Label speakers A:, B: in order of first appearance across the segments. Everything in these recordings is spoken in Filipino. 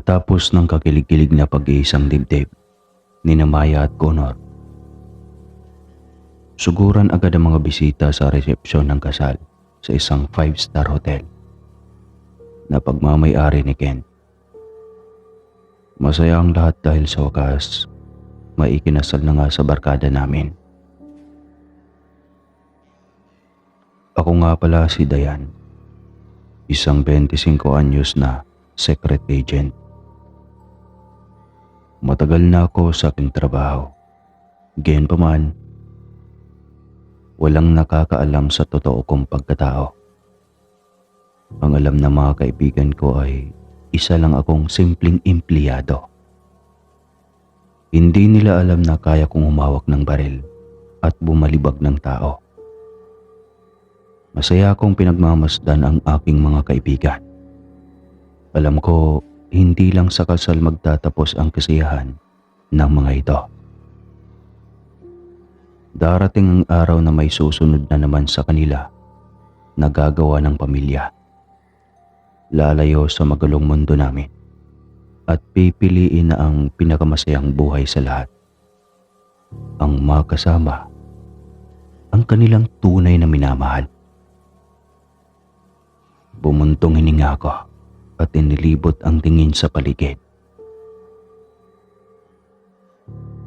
A: Matapos ng kakilig-kilig na pag-iisang dibdib ni Maya at Connor, suguran agad ang mga bisita sa resepsyon ng kasal sa isang 5-star hotel na pagmamay-ari ni Ken. Masaya ang lahat dahil sa wakas, maikinasal na nga sa barkada namin. Ako nga pala si Dayan, isang 25 anyos na secret agent. Matagal na ako sa aking trabaho. Gayon pa man, walang nakakaalam sa totoo kong pagkatao. Ang alam ng mga kaibigan ko ay isa lang akong simpleng empleyado. Hindi nila alam na kaya kong humawak ng baril at bumalibag ng tao. Masaya akong pinagmamasdan ang aking mga kaibigan. Alam ko, hindi lang sa kasal magtatapos ang kasiyahan ng mga ito. Darating ang araw na may susunod na naman sa kanila na gagawa ng pamilya. Lalayo sa magulong mundo namin at pipiliin na ang pinakamasayang buhay sa lahat. Ang makasama ang kanilang tunay na minamahal. Bumuntong hininga ko at inilibot ang tingin sa paligid.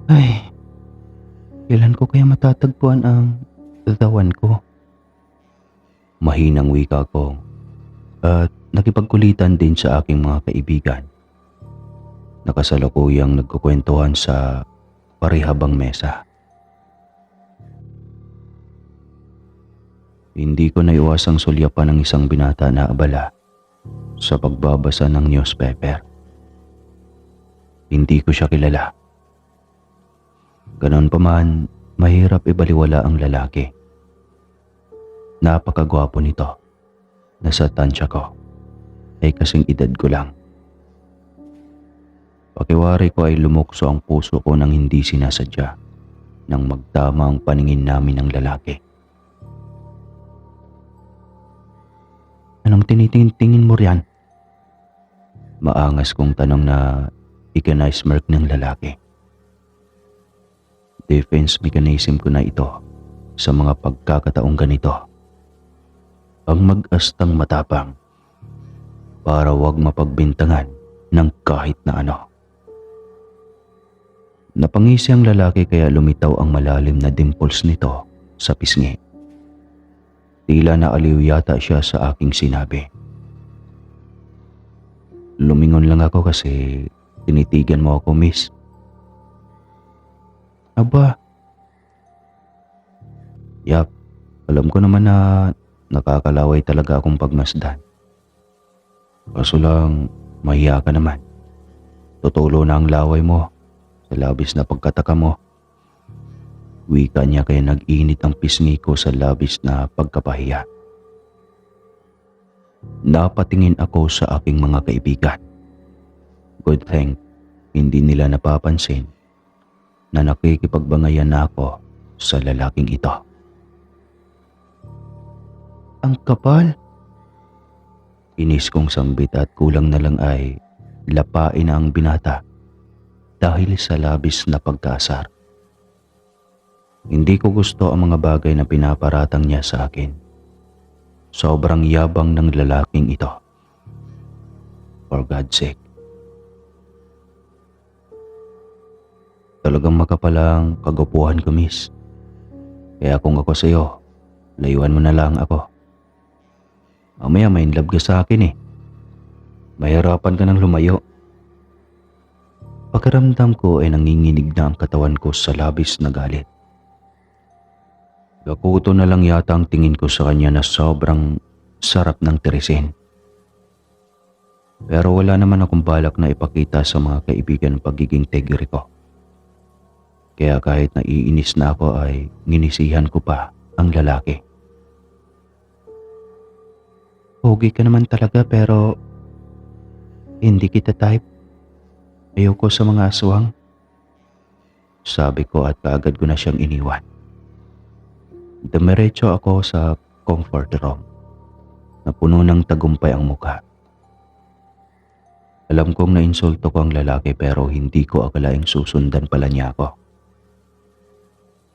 A: Ay, kailan ko kaya matatagpuan ang tawan ko? Mahinang wika ko at nakipagkulitan din sa aking mga kaibigan. Nakasalukuyang nagkukwentuhan sa parihabang mesa. Hindi ko naiwasang sulyapan ng isang binata na abala sa pagbabasa ng newspaper. Hindi ko siya kilala. Ganon pa man, mahirap ibaliwala ang lalaki. Napakagwapo nito. Nasa tansya ko ay kasing edad ko lang. Pakiwari ko ay lumukso ang puso ko nang hindi sinasadya nang magtama ang paningin namin ng lalaki. Anong tinitingin mo riyan? Maangas kong tanong na ikinai-smirk ng lalaki. Defense mechanism ko na ito sa mga pagkakataong ganito. Ang mag-astang matapang para wag mapagbintangan ng kahit na ano. Napangisi ang lalaki kaya lumitaw ang malalim na dimples nito sa pisngi. Tila naaliw yata siya sa aking sinabi. Lumingon lang ako kasi tinitigan mo ako, miss. Aba. Yap, alam ko naman na nakakalaway talaga akong pagmasdan. Kaso lang, mahiya ka naman. Tutulo na ang laway mo sa labis na pagkataka mo. Wika niya kaya nag-init ang pisngi ko sa labis na pagkapahiya. Napatingin ako sa aking mga kaibigan. Good thing, hindi nila napapansin na nakikipagbangayan na ako sa lalaking ito. Ang kapal! Inis kong sambit at kulang na lang ay lapain na ang binata dahil sa labis na pagkaasar. Hindi ko gusto ang mga bagay na pinaparatang niya sa akin. Sobrang yabang ng lalaking ito. For God's sake. Talagang makapalang kagupuhan ko, miss. Kaya kung ako sa'yo, layuan mo na lang ako. Mamaya may in love ka sa akin eh. Mahirapan ka ng lumayo. Pakiramdam ko ay nanginginig na ang katawan ko sa labis na galit. Gakuto na lang yata ang tingin ko sa kanya na sobrang sarap ng tirisin. Pero wala naman akong balak na ipakita sa mga kaibigan ang pagiging tigre ko. Kaya kahit naiinis na ako ay nginisihan ko pa ang lalaki. Pogi ka naman talaga pero hindi kita type. Ayoko sa mga aswang. Sabi ko at kaagad ko na siyang iniwan. Dumiretso ako sa comfort room na puno ng tagumpay ang mukha. Alam kong nainsulto ko ang lalaki pero hindi ko akalaing susundan pala niya ako.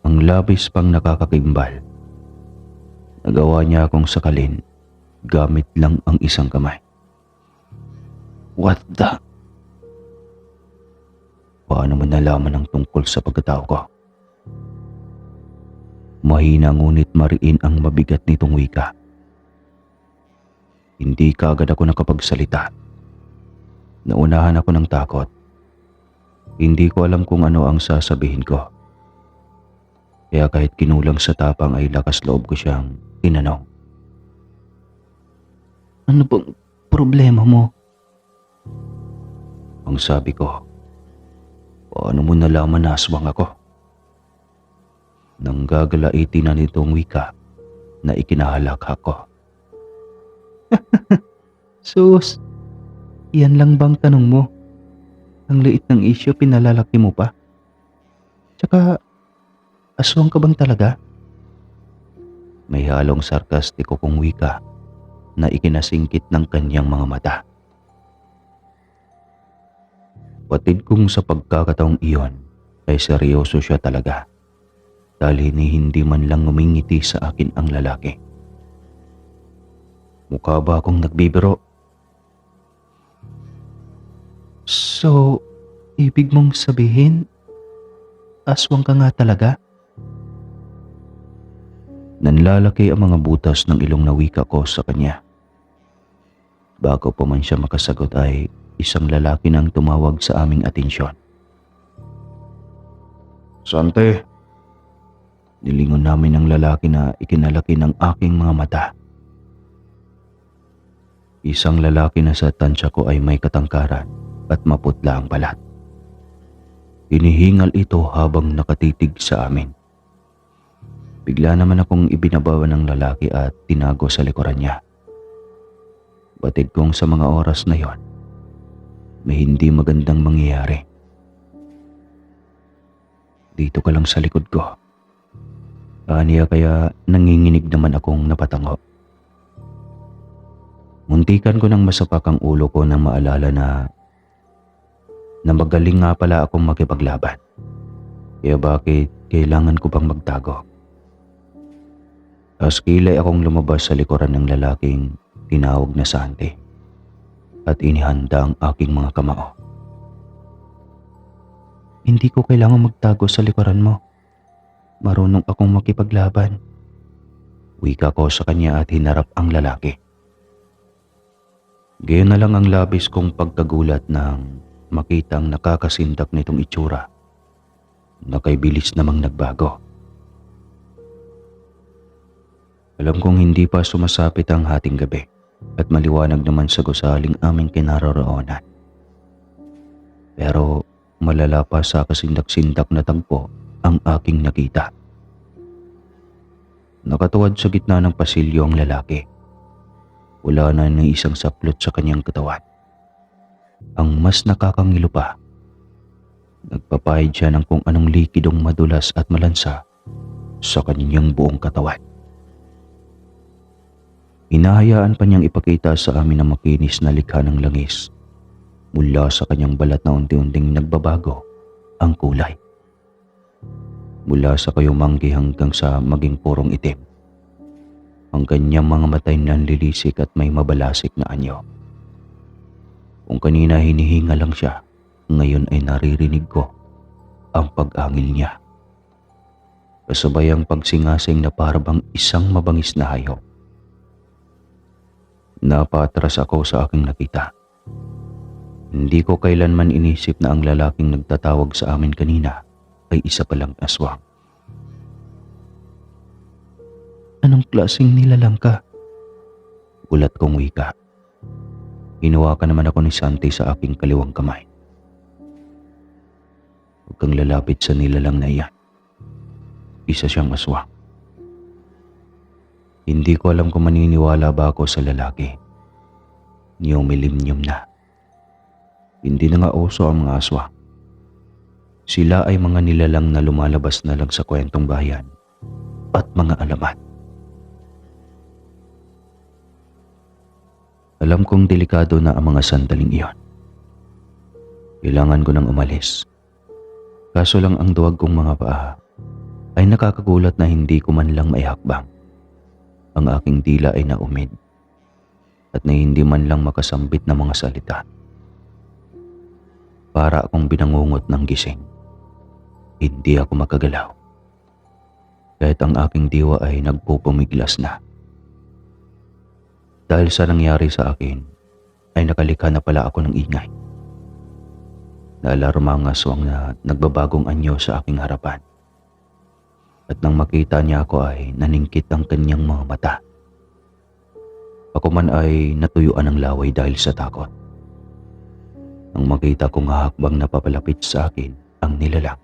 A: Ang labis pang nakakakimbal. Nagawa niya akong sakalin gamit lang ang isang kamay. What the? Paano mo nalaman ang tungkol sa pagkatao ko? Mahina ngunit mariin ang mabigat nitong wika. Hindi kaagad ako nakapagsalita. Naunahan ako ng takot. Hindi ko alam kung ano ang sasabihin ko. Kaya kahit kinulang sa tapang ay lakas loob ko siyang tinanong. Ano bang problema mo? Ang sabi ko, paano mo nalaman na aswang ako? Nang gagalaitin na nitong wika na ikinahalakha ko. Sus, yan lang bang tanong mo? Ang liit ng isyu pinalalaki mo pa? Tsaka, aswang ka bang talaga? May halong sarkastiko kong wika na ikinasingkit ng kanyang mga mata. Patid kong sa pagkakataong iyon ay seryoso siya talaga dahil hindi man lang ngumingiti sa akin ang lalaki. Mukha ba akong nagbibiro? So, ibig mong sabihin, aswang ka nga talaga? Nanlalaki ang mga butas ng ilong na wika ko sa kanya. Bago pa man siya makasagot ay isang lalaki nang tumawag sa aming atensyon. Sante, nilingon namin ang lalaki na ikinalaki ng aking mga mata. Isang lalaki na sa tansya ko ay may katangkaran at maputla ang balat. Hinihingal ito habang nakatitig sa amin. Bigla naman akong ibinabawan ng lalaki at tinago sa likuran niya. Batid kong sa mga oras na yon, may hindi magandang mangyayari. Dito ka lang sa likod ko. Aniya kaya nanginginig naman akong napatango. Muntikan ko nang masapak ang ulo ko nang maalala na magaling nga pala akong makipaglaban. Kaya bakit kailangan ko pang magtago? Kilay akong lumabas sa likuran ng lalaking tinawag na Sante at inihanda ang aking mga kamao. Hindi ko kailangan magtago sa likuran mo. Marunong akong makipaglaban. Wika ko sa kanya at hinarap ang lalaki. Gayon na lang ang labis kong pagkagulat nang makitang nakakasindak nitong itsura na kay bilis namang nagbago. Alam kong hindi pa sumasapit ang hating gabi at maliwanag naman sa gusaling aming kinaroroonan. Pero malala pa sa kasindak-sindak na tagpo ang aking nakita. Nakatuwad sa gitna ng pasilyo ang lalaki. Wala na ng isang saplot sa kanyang katawan. Ang mas nakakangilo pa, nagpapahid siya ng kung anong likidong madulas at malansa sa kanyang buong katawan. Hinahayaan pa niyang ipakita sa amin ang makinis na likha ng langis mula sa kanyang balat na unti-unting nagbabago ang kulay. Mula sa kayumanggi hanggang sa maging purong itim. Ang kanyang mga matay nanlilisik at may mabalasik na anyo. Kung kanina hinihinga lang siya, ngayon ay naririnig ko ang pag-angil niya. Kasabay ang pagsingasing na parabang isang mabangis na hayop. Napatras ako sa aking nakita. Hindi ko kailanman inisip na ang lalaking nagtatawag sa amin kanina ay isa palang aswang. Anong klaseng nilalang ka? Gulat kong wika. Hinawakan naman ako ni Sante sa aking kaliwang kamay. Huwag kang lalapit sa nilalang na iyan. Isa siyang aswang. Hindi ko alam kung maniniwala ba ako sa lalaki. Niyumilimnyum na. Hindi na nga uso ang mga aswang. Sila ay mga nilalang na lumalabas na lang sa kwentong bayan at mga alamat. Alam kong delikado na ang mga sandaling iyon. Kailangan ko nang umalis. Kaso lang ang duwag kong mga paa ay nakakagulat na hindi ko man lang maihakbang. Ang aking dila ay naumid at na hindi man lang makasambit na mga salita. Para akong binangungot ng gising. Hindi ako makagalaw. Kahit ang aking diwa ay nagpupumiglas na. Dahil sa nangyari sa akin, ay nakalikha na pala ako ng ingay. Naalarma ang aswang na nagbabagong anyo sa aking harapan. At nang makita niya ako ay naningkit ang kanyang mga mata. Ako man ay natuyuan ng laway dahil sa takot. Nang makita kong hahakbang na papalapit sa akin ang nilalang,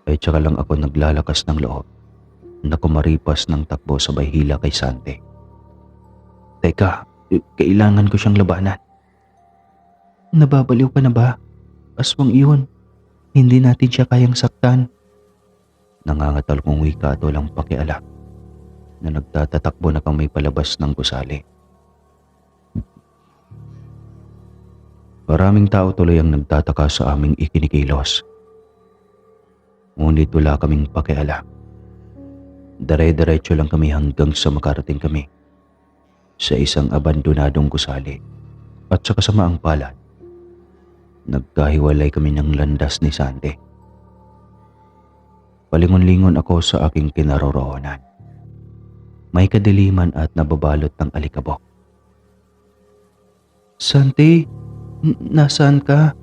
A: ay tsaka lang ako naglalakas ng loob na kumaripas ng takbo sabay hila kay Sante. Teka, kailangan ko siyang labanan. Nababaliw ka na ba? Aswang iyon. Hindi natin siya kayang saktan. Nangangatal kong wika at walang pakialam na nagtatatakbo na kang may palabas ng gusali. Maraming tao tuloy ang nagtataka sa aming ikinikilos. Ngunit wala kaming pakialam. Dire-diretso lang kami hanggang sa makarating kami sa isang abandonadong gusali. At sa kasamaang palad, nagkahiwalay kami ng landas ni Sante. Palingon-lingon ako sa aking kinaroroonan. May kadiliman at nababalot ng alikabok. Sante, nasaan ka?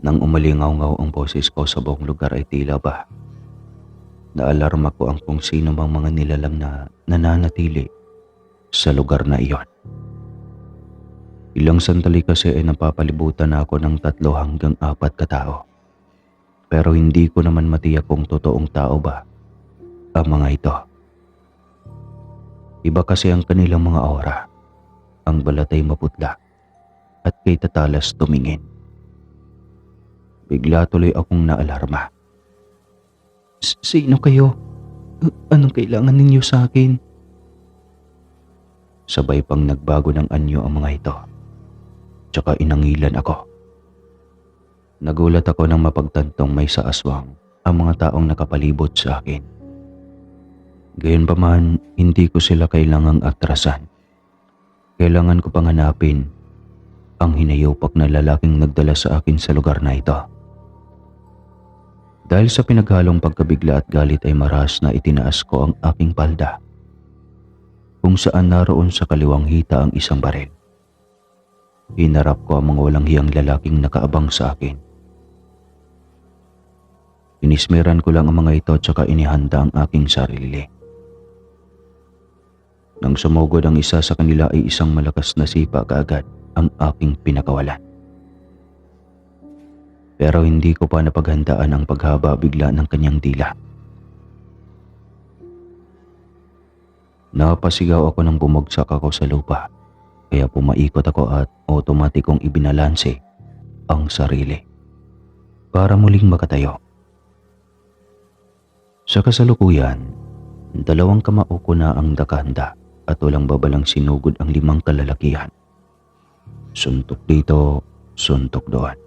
A: Nang umalingaw-ngaw ang boses ko sa buong lugar ay tila ba naalarma ko ang kung sino bang mga nilalang na nananatili sa lugar na iyon. Ilang sandali kasi ay napapalibutan na ako ng 3 hanggang 4 katao. Pero hindi ko naman matiyak kung totoong tao ba ang mga ito. Iba kasi ang kanilang mga aura. Ang balat ay maputla at kay tatalas tumingin. Bigla tuloy akong naalarma. Sino kayo? Anong kailangan ninyo sa akin? Sabay pang nagbago ng anyo ang mga ito. Tsaka inangilan ako. Nagulat ako nang mapagtantong may sa aswang ang mga taong nakapalibot sa akin. Gayunpaman, hindi ko sila kailangang atrasan. Kailangan ko pang hanapin ang hinayupak na lalaking nagdala sa akin sa lugar na ito. Dahil sa pinaghalong pagkabigla at galit ay maras na itinaas ko ang aking palda, kung saan naroon sa kaliwang hita ang isang baril. Hinarap ko ang mga walang hiyang lalaking nakaabang sa akin. Inismeran ko lang ang mga ito tsaka inihanda ang aking sarili. Nang sumugod ang isa sa kanila ay isang malakas na sipa kaagad ang aking pinakawalan. Pero hindi ko pa napaghandaan ang paghaba bigla ng kanyang dila. Napasigaw ako nang bumagsak ako sa lupa, kaya pumaikot ako at otomatikong ibinalanse ang sarili para muling makatayo. Sa kasalukuyan, 2 kamao ko na ang nakahanda at walang babalang sinugod ang 5 kalalakihan. Suntok dito, suntok doon.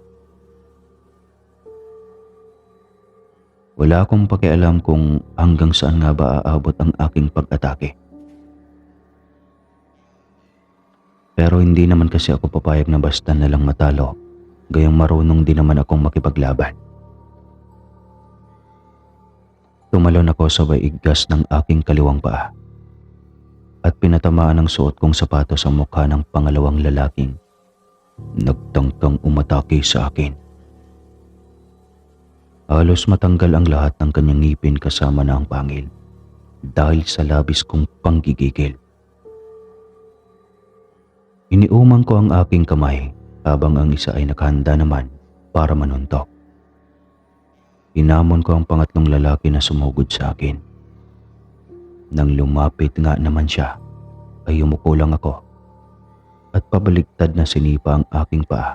A: Wala akong pakialam kung hanggang saan nga ba aabot ang aking pag-atake. Pero hindi naman kasi ako papayag na basta na lang matalo, gayong marunong din naman akong makipaglaban. Tumalon ako sabay iggas ng aking kaliwang paa at pinatamaan ng suot kong sapatos ang mukha ng pangalawang lalaking nagtangkang umatake sa akin. Halos matanggal ang lahat ng kanyang ngipin kasama na ang pangil dahil sa labis kong panggigigil. Iniumang ko ang aking kamay habang ang isa ay nakahanda naman para manuntok. Hinamon ko ang pangatlong lalaki na sumugod sa akin. Nang lumapit nga naman siya, ay yumuko lang ako at pabaliktad na sinipa ang aking paa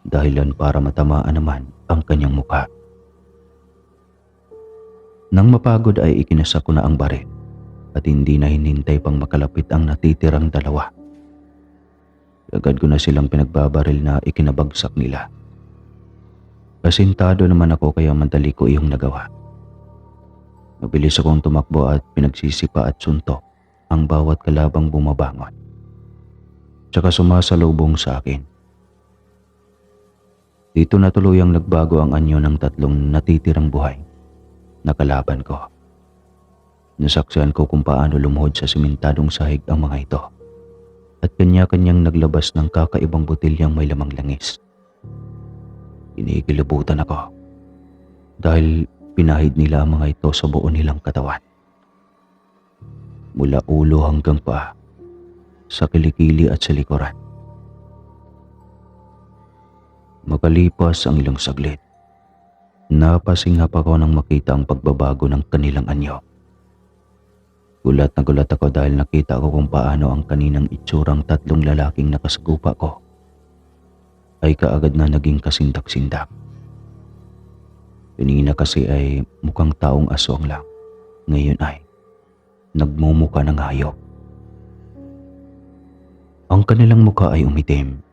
A: dahilan para matamaan naman ang kanyang mukha. Nang mapagod ay ikinasa ko na ang baril at hindi na hinintay pang makalapit ang natitirang 2. Agad ko na silang pinagbabaril na ikinabagsak nila. Asintado naman ako kaya madali ko iyong nagawa. Mabilis akong tumakbo at pinagsisipa at suntok ang bawat kalabang bumabangon. Tsaka sumasalubong sa akin. Dito na tuluyang nagbago ang anyo ng tatlong natitirang buhay na kalaban ko. Nasaksihan ko kung paano lumuhod sa simentadong sahig ang mga ito at kanya-kanyang naglabas ng kakaibang botilyang may lamang langis. Kinikilabutan ako dahil pinahid nila ang mga ito sa buo nilang katawan. Mula ulo hanggang paa, sa kilikili at sa likuran. Makalipas ang ilang saglit, napasinghap ako nang makita ang pagbabago ng kanilang anyo. Gulat na gulat ako dahil nakita ko kung paano ang kaninang itsurang tatlong lalaking nakasagupa ko ay kaagad na naging kasindak-sindak. Kanina kasi ay mukhang taong aswang lang. Ngayon ay nagmumuka ng hayop. Ang kanilang mukha ay umitim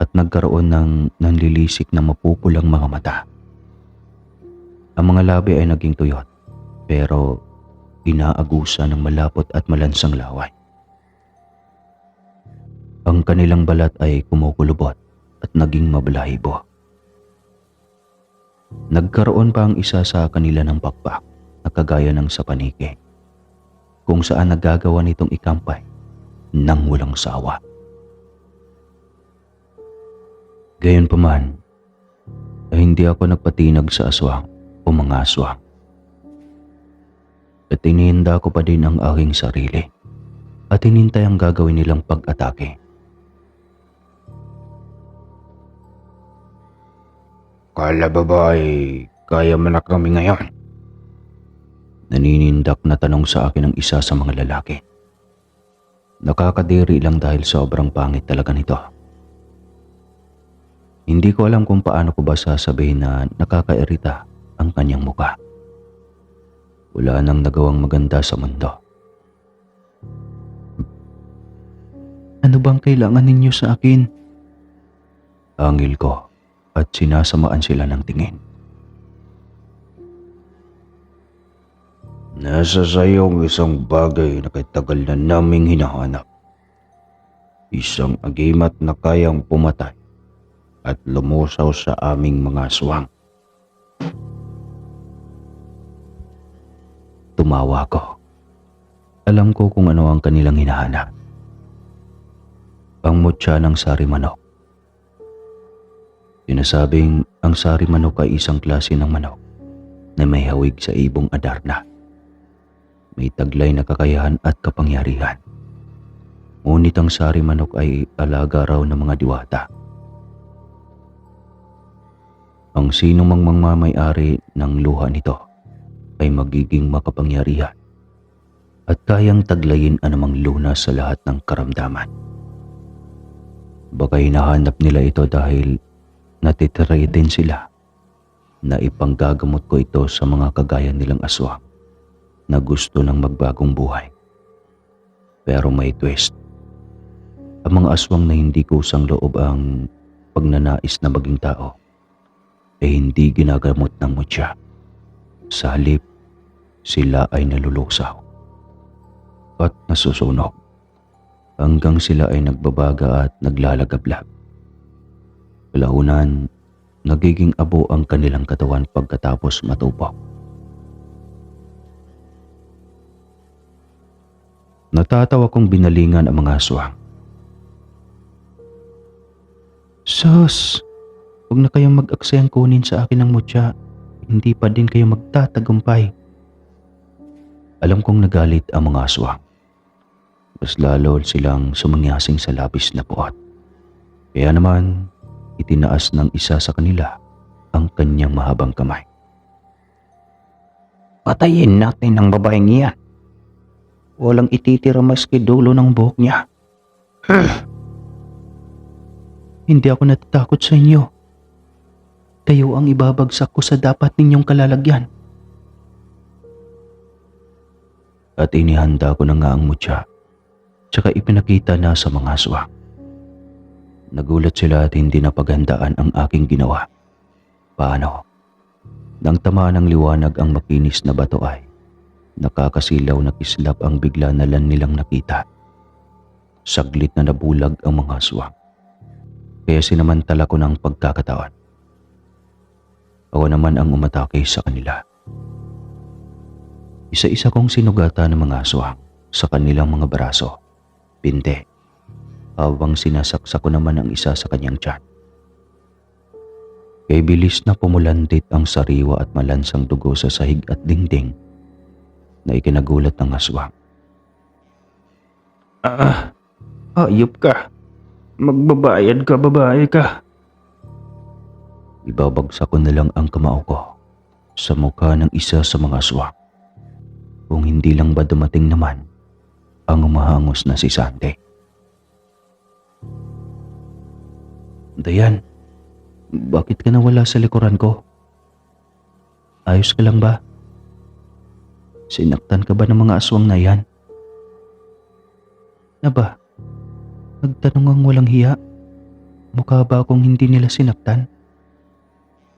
A: at nagkaroon ng nanlilisik na mapupulang mga mata. Ang mga labi ay naging tuyot pero inaagusa ng malapot at malansang laway. Ang kanilang balat ay kumukulubot at naging mabalahibo. Nagkaroon pa ang isa sa kanila ng pakpak na kagaya ng sa paniki, kung saan nagagawa nitong ikampay nang walang sawa. Gayunpaman, ay hindi ako nagpatinag sa aswang o mga aswang. At inihinda ko pa din ang aking sarili at hinintay ang gagawin nilang pag-atake.
B: Kala ba ay kaya mo na kami ngayon?
A: Naninindak na tanong sa akin ng isa sa mga lalaki. Nakakadiri lang dahil sobrang pangit talaga nito. Hindi ko alam kung paano ko ba sasabihin na nakakairita ang kanyang mukha. Wala nang nagawang maganda sa mundo. Ano bang kailangan ninyo sa akin? Angil ko at sinasamaan sila ng tingin.
B: Nasa sayong isang bagay na katagal na naming hinahanap. Isang agimat na kayang pumatay at lumusaw sa aming mga aswang.
A: Tumawa ko. Alam ko kung ano ang kanilang hinahanap. Ang mutya ng sari manok. Sinasabing ang sari manok ay isang klase ng manok na may hawig sa ibong Adarna. May taglay na kakayahan at kapangyarihan. Ngunit ang sari manok ay alaga raw ng mga diwata. Ang sino mang mangmamay-ari ng luha nito ay magiging makapangyarihan at kayang taglayin anumang lunas sa lahat ng karamdaman. Baka hinahanap nila ito dahil natitry din sila na ipanggagamot ko ito sa mga kagaya nilang aswang na gusto ng magbagong buhay. Pero may twist. Ang mga aswang na hindi kusang loob ang pagnanais na maging tao ay hindi ginagamot ng mutya. Sa halip, sila ay nalulusaw at nasusunog hanggang sila ay nagbabaga at naglalagablab. Kalaunan, nagiging abo ang kanilang katawan pagkatapos matupok. Natatawa kong binalingan ang mga aswang. Sus! Huwag na kayong mag-aksayang kunin sa akin ng mutya. Hindi pa din kayo magtatagumpay. Alam kong nagalit ang mga aswang. Mas lalo silang sumangyasing sa labis na puot. Kaya naman, itinaas ng isa sa kanila ang kanyang mahabang kamay.
B: Patayin natin ang babaeng iyan.
A: Walang ititira maski dulo ng buhok niya. Hindi ako natatakot sa inyo. Kayo ang ibabagsak ko sa dapat ninyong kalalagyan. At inihanda ko na nga ang mutya, tsaka ipinakita na sa mga aswang. Nagulat sila at hindi napaghandaan ang aking ginawa. Paano? Nang tamaan ng liwanag ang makinis na bato ay nakakasilaw na kislap ang bigla na lang nilang nakita. Saglit na nabulag ang mga aswang. Kaya sinamantala ko ng pagkakataon. Ako naman ang umatake sa kanila. Isa-isa kong sinugatan ng mga aswang sa kanilang mga braso, binte, habang sinasaksak ko naman ang isa sa kanyang tiyan. Kay bilis na pumulandit ang sariwa at malansang dugo sa sahig at dingding na ikinagulat ng aswang. Ayop ka. Magbabayad ka, babae ka. Ibabagsak ko na lang ang kamao ko sa mukha ng isa sa mga aswang. Kung hindi lang ba dumating naman ang umahangos na si Sandy. Dayan, bakit ka nawala sa likuran ko? Ayos ka lang ba? Sinaktan ka ba ng mga aswang na yan? Ba, nagtanong ang walang hiya. Mukha ba akong hindi nila sinaktan?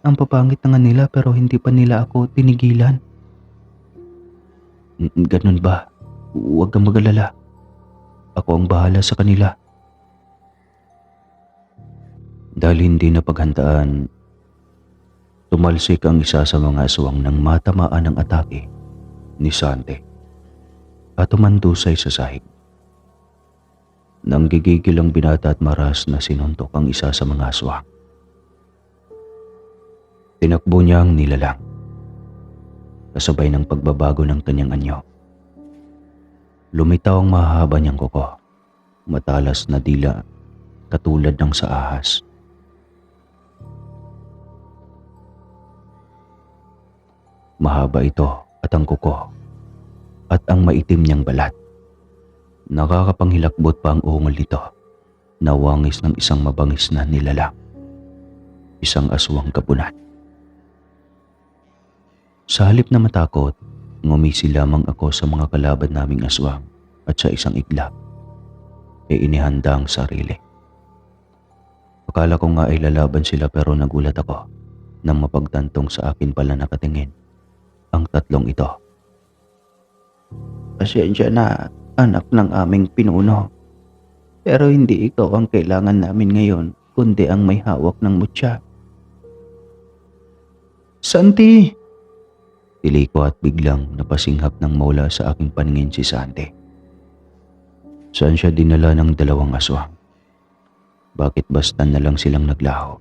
A: Ang papangit na nga nila pero hindi pa nila ako tinigilan. Ganun ba? Huwag kang mag-alala. Ako ang bahala sa kanila. Dahil hindi napaghandaan, tumalsik ang isa sa mga aswang nang matamaan ng atake ni Sandy at tumandusay sa sahig. Nang gigigil ang binata at maras na sinuntok ang isa sa mga aswang. Tinakbo niya ang nilalang, kasabay ng pagbabago ng kanyang anyo. Lumitaw ang mahaba niyang kuko, matalas na dila katulad ng sa ahas. Mahaba ito at ang kuko at ang maitim niyang balat. Nakakapanghilakbot pa ang ungol nito na wangis ng isang mabangis na nilalang, isang aswang kapunan. Sa halip na matakot, ngumisi lamang ako sa mga kalaban naming aswang at sa isang iglap ay inihanda ang sarili. Akala ko nga ay lalaban sila pero nagulat ako nang mapagtantong sa akin pala nakatingin ang tatlong ito. Pasensya na, anak ng aming pinuno. Pero hindi ikaw ang kailangan namin ngayon, kundi ang may hawak ng mutya. Santi! Tili ko at biglang napasinghap ng mawala sa aking paningin si Santi. Saan siya dinala ng dalawang aswang? Bakit basta na lang silang naglaho?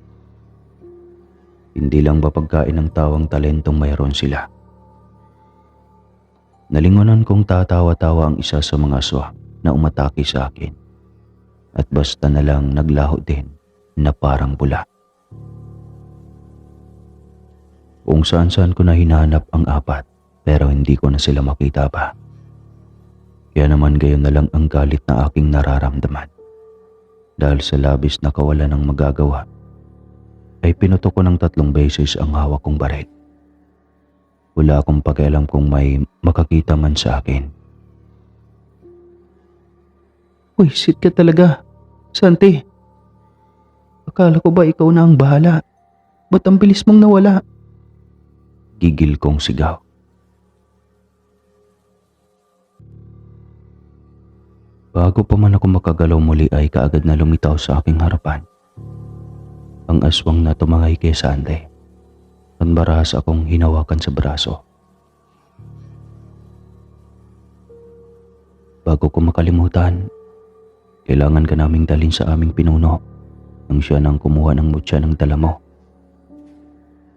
A: Hindi lang ba pagkain ng tawang talentong mayroon sila? Nalingonan kong tatawa-tawa ang isa sa mga aswang na umatake sa akin at basta na lang naglaho din na parang bula. Kung saan-saan ko na hinahanap ang apat pero hindi ko na sila makita pa. Kaya naman gayon na lang ang galit na aking nararamdaman. Dahil sa labis na kawalan ng magagawa, ay pinutok ko ng 3 beses ang hawak kong baril. Wala akong pakialam kung may makakita man sa akin. Wisit ka talaga, Santi. Akala ko ba ikaw na ang bahala? Ba't ang bilis mong nawala? Gigil kong sigaw. Bago pa man ako makagalaw muli ay kaagad na lumitaw sa aking harapan ang aswang na tumangay kay Sandy. At marahas akong hinawakan sa braso. Bago ko makalimutan, kailangan ka naming dalhin sa aming pinuno nang siya nang kumuha ng mutya ng dala mo.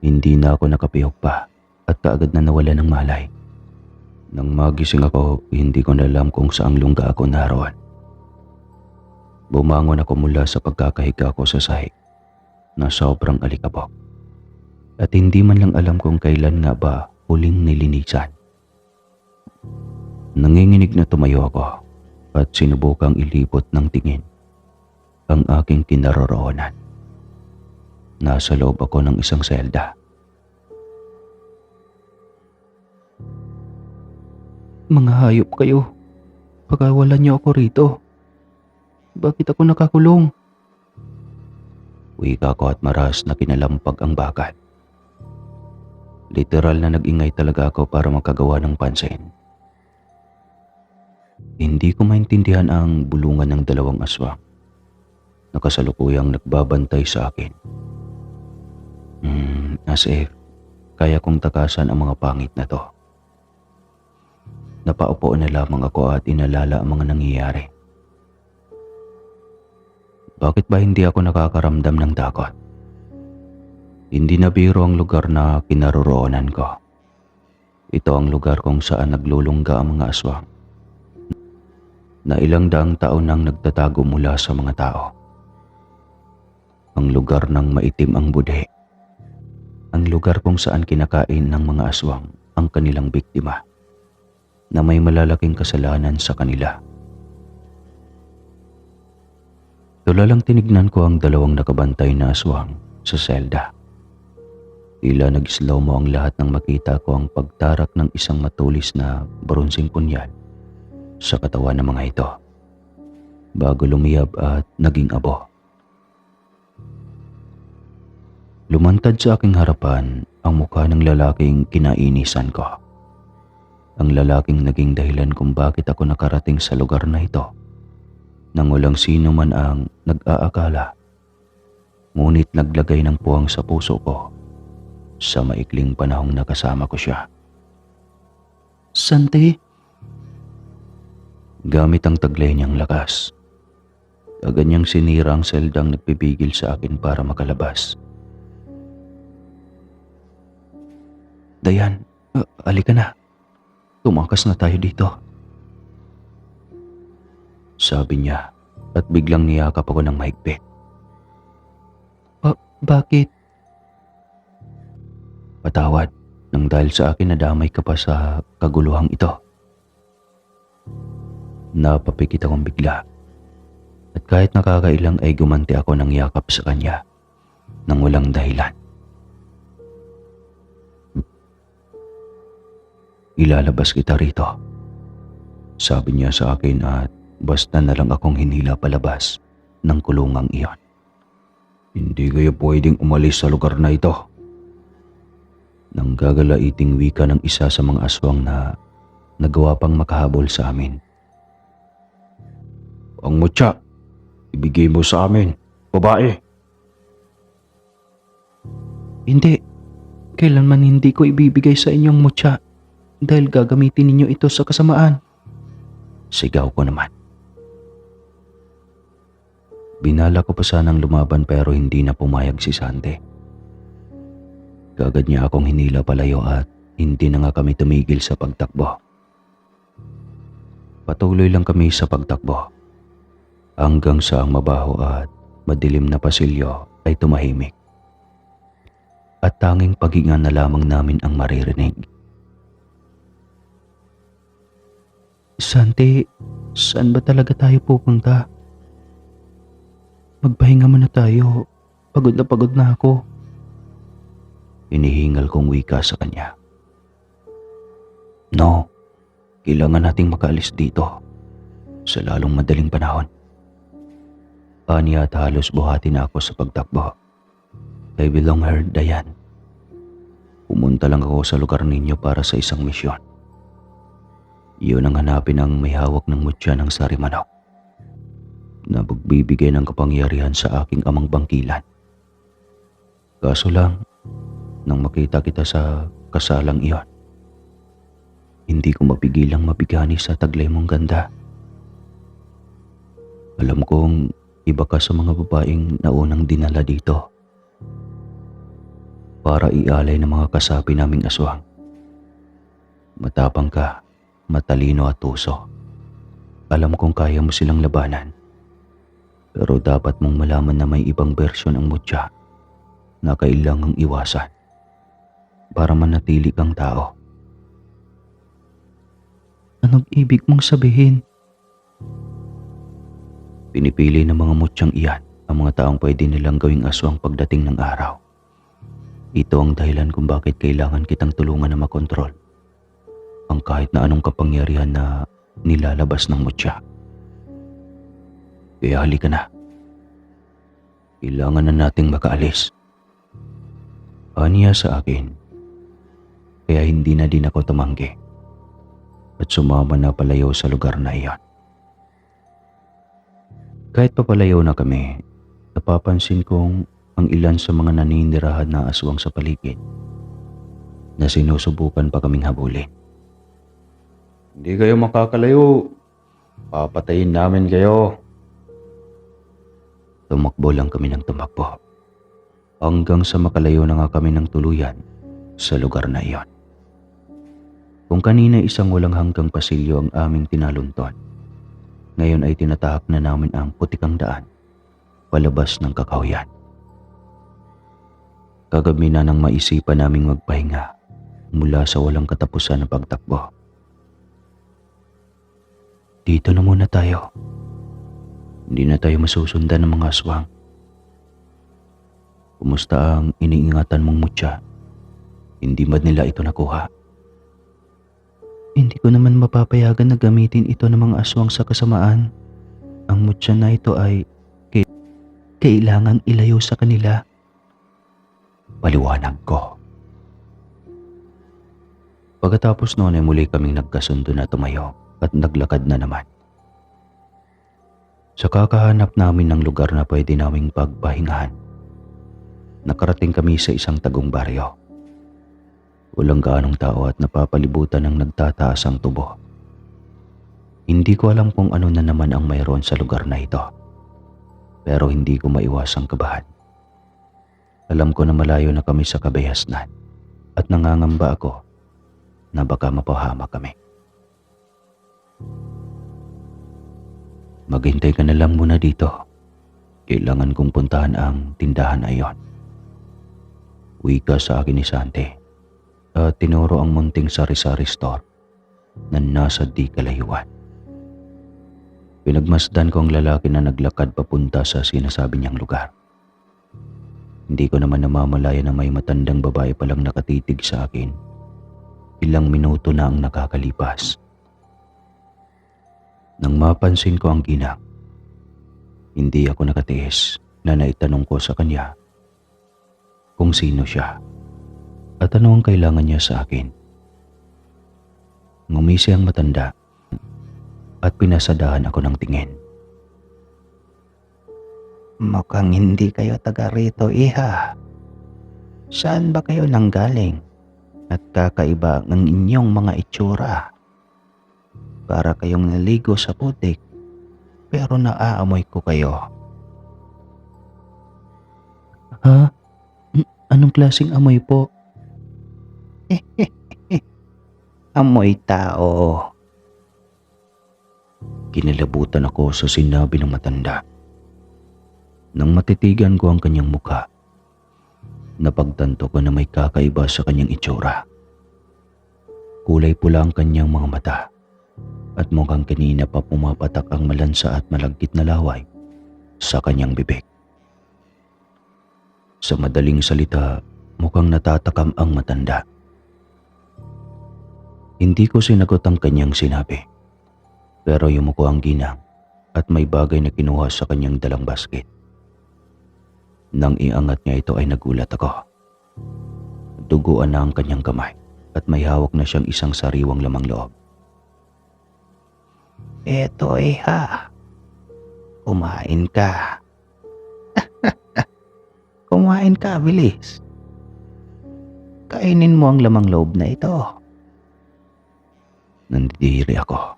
A: Hindi na ako nakapiyok pa at kaagad na nawala ng malay. Nang magising ako, hindi ko na alam kung saang lungga ako naroon. Bumangon ako mula sa pagkakahiga ko sa sahig na sobrang alikabok. At hindi man lang alam kung kailan nga ba huling nilinisan. Nanginginig na tumayo ako at sinubukang ilipot ng tingin ang aking kinaroroonan. Nasa loob ako ng isang selda. Mga hayop kayo. Pagawalan niyo ako rito. Bakit ako nakakulong? Wika ko at maras na kinalampag ang bakal. Literal na nag-ingay talaga ako para makagawa ng pansin. Hindi ko maintindihan ang bulungan ng dalawang aswang na kasalukuyang nagbabantay sa akin. As if kaya kong takasan ang mga pangit na to. Napaupo na lamang ako at inalala ang mga nangyayari. Bakit ba hindi ako nakakaramdam ng takot? Hindi na biro ang lugar na kinaroroonan ko. Ito ang lugar kung saan naglulungga ang mga aswang na ilang daang taon nang nagtatago mula sa mga tao. Ang lugar ng maitim ang budhe. Ang lugar kung saan kinakain ng mga aswang ang kanilang biktima na may malalaking kasalanan sa kanila. Tulalang tinignan ko ang dalawang nakabantay na aswang sa selda. Tila nag-slow mo ang lahat nang makita ko ang pagtarak ng isang matulis na bronseng punyal sa katawan ng mga ito bago lumiyab at naging abo. Lumantad sa aking harapan ang mukha ng lalaking kinainisan ko. Ang lalaking naging dahilan kung bakit ako nakarating sa lugar na ito nang walang sino man ang nag-aakala. Ngunit naglagay ng puwang sa puso ko sa maikling panahong nakasama ko siya. Santi? Gamit ang taglay niyang lakas, agad niyang sinira ang seldang nagpipigil sa akin para makalabas. Dayan, alika na. Tumakas na tayo dito. Sabi niya at biglang niyakap ako ng mahigpit. Bakit? Patawad nang dahil sa akin nadamay ka pa sa kaguluhang ito. Napapikit akong bigla at kahit nakakailang ay gumanti ako ng yakap sa kanya nang walang dahilan. Ilalabas kita rito, sabi niya sa akin at basta na lang akong hinila palabas ng kulungang iyon.
B: Hindi kayo pwedeng umalis sa lugar na ito.
A: Nang gagalaiting wika ng isa sa mga aswang na nagawa pang makahabol sa amin.
B: Ang mutya, ibigay mo sa amin, babae.
A: Hindi, kailanman hindi ko ibibigay sa inyong mutya dahil gagamitin ninyo ito sa kasamaan. Sigaw ko naman. Binala ko pa sanang lumaban pero hindi na pumayag si Santi. Kagad niya akong hinila palayo at hindi na nga kami tumigil sa pagtakbo. Patuloy lang kami sa pagtakbo hanggang sa ang mabaho at madilim na pasilyo ay tumahimik. At tanging paghinga na lamang namin ang maririnig. Santi, saan ba talaga tayo pupunta? Magpahinga muna tayo. Pagod na ako. Hinihingal kong wika sa kanya. No, kailangan nating makaalis dito sa lalong madaling panahon. Aniya at halos buhati na ako sa pagtakbo. I belong her, Dayan. Pumunta lang ako sa lugar ninyo para sa isang misyon. Iyon ang hanapin ang may hawak ng mutya ng sarimanok na magbibigay ng kapangyarihan sa aking amang bangkilan. Kaso lang, nang makita kita sa kasalang iyon, hindi ko mapigilang mabigani sa taglay mong ganda. Alam kong iba ka sa mga babaeng naunang dinala dito para ialay ng mga kasapi naming aswang. Matapang ka, matalino at tuso. Alam kong kaya mo silang labanan. Pero dapat mong malaman na may ibang bersyon ang mutya na kailangang iwasan para manatili kang tao. Anong ibig mong sabihin? Pinipili ng mga mutyang iyan ang mga taong pwede nilang gawing aswang pagdating ng araw. Ito ang dahilan kung bakit kailangan kitang tulungan na makontrol ang kahit na anong kapangyarihan na nilalabas ng mutya. Kaya halika na. Kailangan na nating makaalis. Aniya sa akin. Kaya hindi na din ako tumanggi at sumama na palayo sa lugar na iyon. Kahit papalayo na kami, napapansin kong ang ilan sa mga naninirahan na aswang sa paligid na sinusubukan pa kaming habulin. Hindi kayo makakalayo. Papatayin namin kayo. Tumakbo lang kami ng tumakbo hanggang sa makalayo na nga kami ng tuluyan sa lugar na iyon. Kung kanina isang walang hanggang pasilyo ang aming tinalunton, ngayon ay tinatahak na namin ang putikang daan palabas ng kakahuyan. Kagabi na nang maisipan naming magpahinga mula sa walang katapusan na pagtakbo. Dito na muna tayo. Hindi na tayo masusundan ng mga aswang. Kumusta ang iniingatan mong mutya? Hindi ba nila ito nakuha? Hindi ko naman mapapayagan na gamitin ito ng mga aswang sa kasamaan. Ang mutya na ito ay kailangang ilayo sa kanila. Paliwanag ko. Pagkatapos noon ay muli kaming nagkasundo na tumayo at naglakad na naman. Sa kakahanap namin ng lugar na pwede naming pagpahingahan, nakarating kami sa isang tagong baryo. Walang gaanong tao at napapalibutan ng nagtataas ang tubo. Hindi ko alam kung ano na naman ang mayroon sa lugar na ito. Pero hindi ko maiwasang kabahan. Alam ko na malayo na kami sa kabayasnan at nangangamba ako na baka mapahama kami. Maghintay ka na lang muna dito. Kailangan kong puntahan ang tindahan na iyon. Wika sa akin ni Sante at tinuro ang munting sari-sari store na nasa di kalayuan. Pinagmasdan ko ang lalaki na naglakad papunta sa sinasabi niyang lugar. Hindi ko naman namamalaya na may matandang babae palang nakatitig sa akin. Ilang minuto na ang nakakalipas. Nang mapansin ko ang ginang, hindi ako nakatiis na naitanong ko sa kanya kung sino siya at ano ang kailangan niya sa akin. Ngumisi ang matanda at pinasadahan ako ng tingin. Mukhang hindi kayo taga rito, iha. Saan ba kayo nanggaling? At kakaiba ang inyong mga itsura. Para kayong naligo sa putik, pero naaamoy ko kayo. Ha? Anong klaseng amoy po? Amoy tao. Kinilabutan ako sa sinabi ng matanda. Nang matitigan ko ang kanyang mukha, napagtanto ko na may kakaiba sa kanyang itsura. Kulay pula ang kanyang mga mata at mukhang kanina pa pumapatak ang malansa at malagkit na laway sa kanyang bibig. Sa madaling salita, mukhang natatakam ang matanda. Hindi ko sinagot ang kanyang sinabi, pero yumuko ang ginang at may bagay na kinuha sa kanyang dalang basket. Nang iangat niya ito ay nagulat ako. Duguan na ang kanyang kamay at may hawak na siyang isang sariwang lamang loob. Eto iha, kumain ka. Kumain ka, bilis. Kainin mo ang lamang loob na ito. Nandidiri ako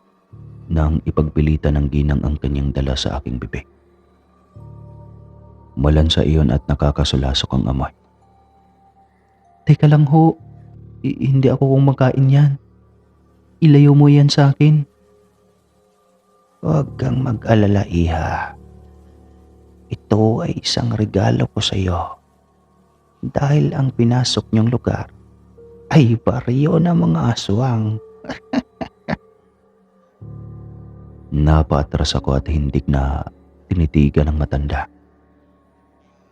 A: nang ipagpilitan ng ginang ang kanyang dala sa aking bibig. Malansa iyon at nakakasulasok ang amoy. Teka lang ho, hindi ako kumakain yan. Ilayo mo yan sa akin. Huwag kang mag-alala, iha. Ito ay isang regalo ko sa iyo. Dahil ang pinasok niyong lugar ay baryo ng mga aswang. Napaatras ako at hindik na tinitigan ng matanda.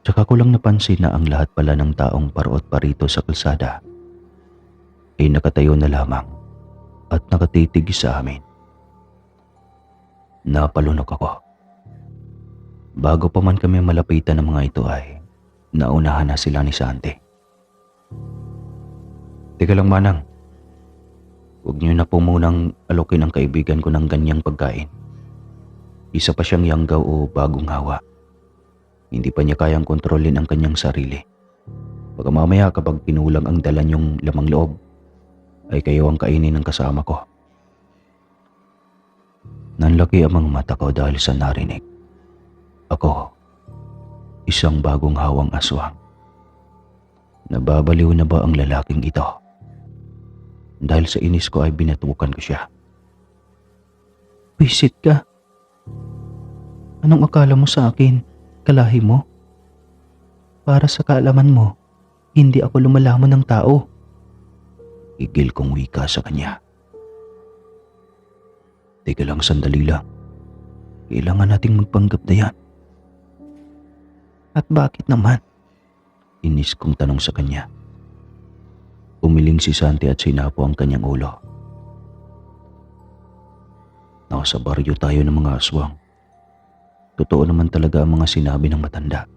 A: Tsaka ko lang napansin na ang lahat pala ng taong parot parito sa kalsada ay nakatayo na lamang at nakatitig sa amin. Napalunok ako. Bago pa man kami malapitan ng mga ito ay naunahan na sila ni Santi. Teka lang Manang, huwag niyo na po munang alokin ang kaibigan ko ng ganyang pagkain. Isa pa siyang yanggaw o bagong hawa. Hindi pa niya kayang kontrolin ang kanyang sarili. Baka mamaya kapag pinulang ang dala niyong lamang loob, ay kayo ang kainin ng kasama ko. Nanlaki ang mga mata ko dahil sa narinig. Ako, isang bagong hawang aswang. Nababaliw na ba ang lalaking ito? Dahil sa inis ko ay binatukan ko siya. Visit ka. Anong akala mo sa akin? Kalahi mo? Para sa kaalaman mo, hindi ako lumalamon ng tao. Igil kong wika sa kanya. Teka lang, sandali lang. Kailangan nating magpanggap na yan. At bakit naman? Inis kong tanong sa kanya. Umiling si Santi at sinapo ang kanyang ulo. Nasa baryo tayo ng mga aswang. Totoo naman talaga ang mga sinabi ng matanda.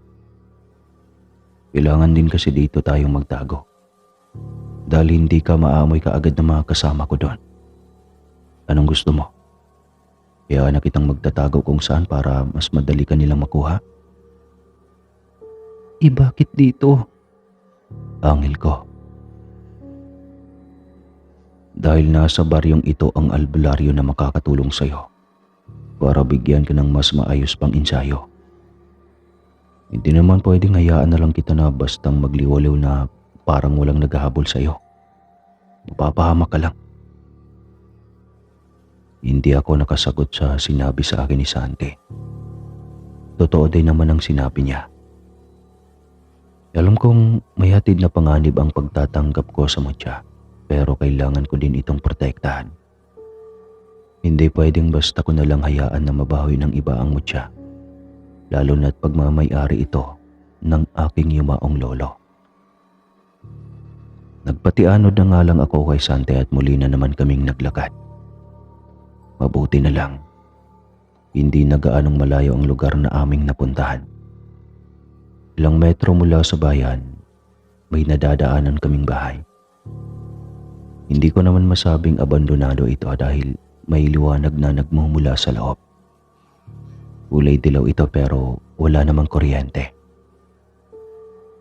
A: Kailangan din kasi dito tayong magtago. Dahil hindi ka maamoy kaagad ng mga kasama ko doon. Anong gusto mo? Kaya na kitang magtatago kung saan para mas madali ka nilang makuha? Bakit dito? Angil ko. Dahil nasa baryong ito ang albularyo na makakatulong sa'yo para bigyan ka ng mas maayos pang ensayo. Hindi naman pwedeng hayaan na lang kita na bastang magliwaliw na parang walang naghahabol sa'yo. Mapapahamak ka lang. Hindi ako nakasagot sa sinabi sa akin ni Santi. Totoo din naman ang sinabi niya. Alam kong may hatid na panganib ang pagtatanggap ko sa mutya, pero kailangan ko din itong protektahan. Hindi pwedeng basta ko na lang hayaan na mabahoy ng iba ang mutya, lalo na't pagmamay-ari ito ng aking yumaong lolo. Nagpatianod na nga lang ako kay Santi at muli na naman kaming naglakad. Mabuti na lang, hindi na gaanong malayo ang lugar na aming napuntahan. Ilang metro mula sa bayan, may nadadaanan kaming bahay. Hindi ko naman masabing abandonado ito dahil may liwanag na nagmumula sa loob. Kulay dilaw ito pero wala namang kuryente.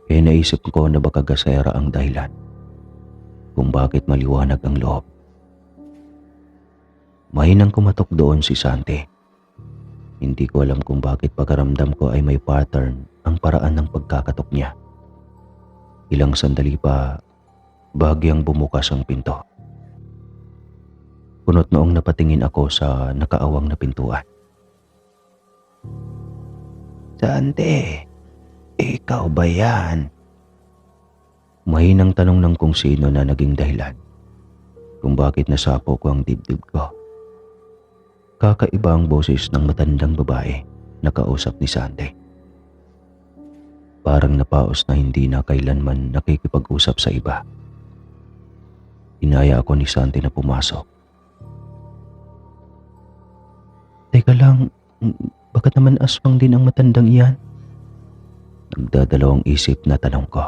A: Kaya naisip ko na baka gasera ang dahilan kung bakit maliwanag ang loob. Mahinang kumatok doon si Santi. Hindi ko alam kung bakit pagkaramdam ko ay may pattern ang paraan ng pagkakatok niya. Ilang sandali pa, bahagyang bumukas ang pinto. Kunot noong napatingin ako sa nakaawang na pintuan. Santi, ikaw ba yan? Mahinang tanong ng kung sino na naging dahilan kung bakit nasapo ko ang dibdib ko. Kakaiba ang boses ng matandang babae na kausap ni Santi. Parang napaos na hindi na kailanman nakikipag-usap sa iba. Inaya ako ni Santi na pumasok. Teka lang, bakit naman aswang din ang matandang iyan? Nagdadalawang isip na tanong ko.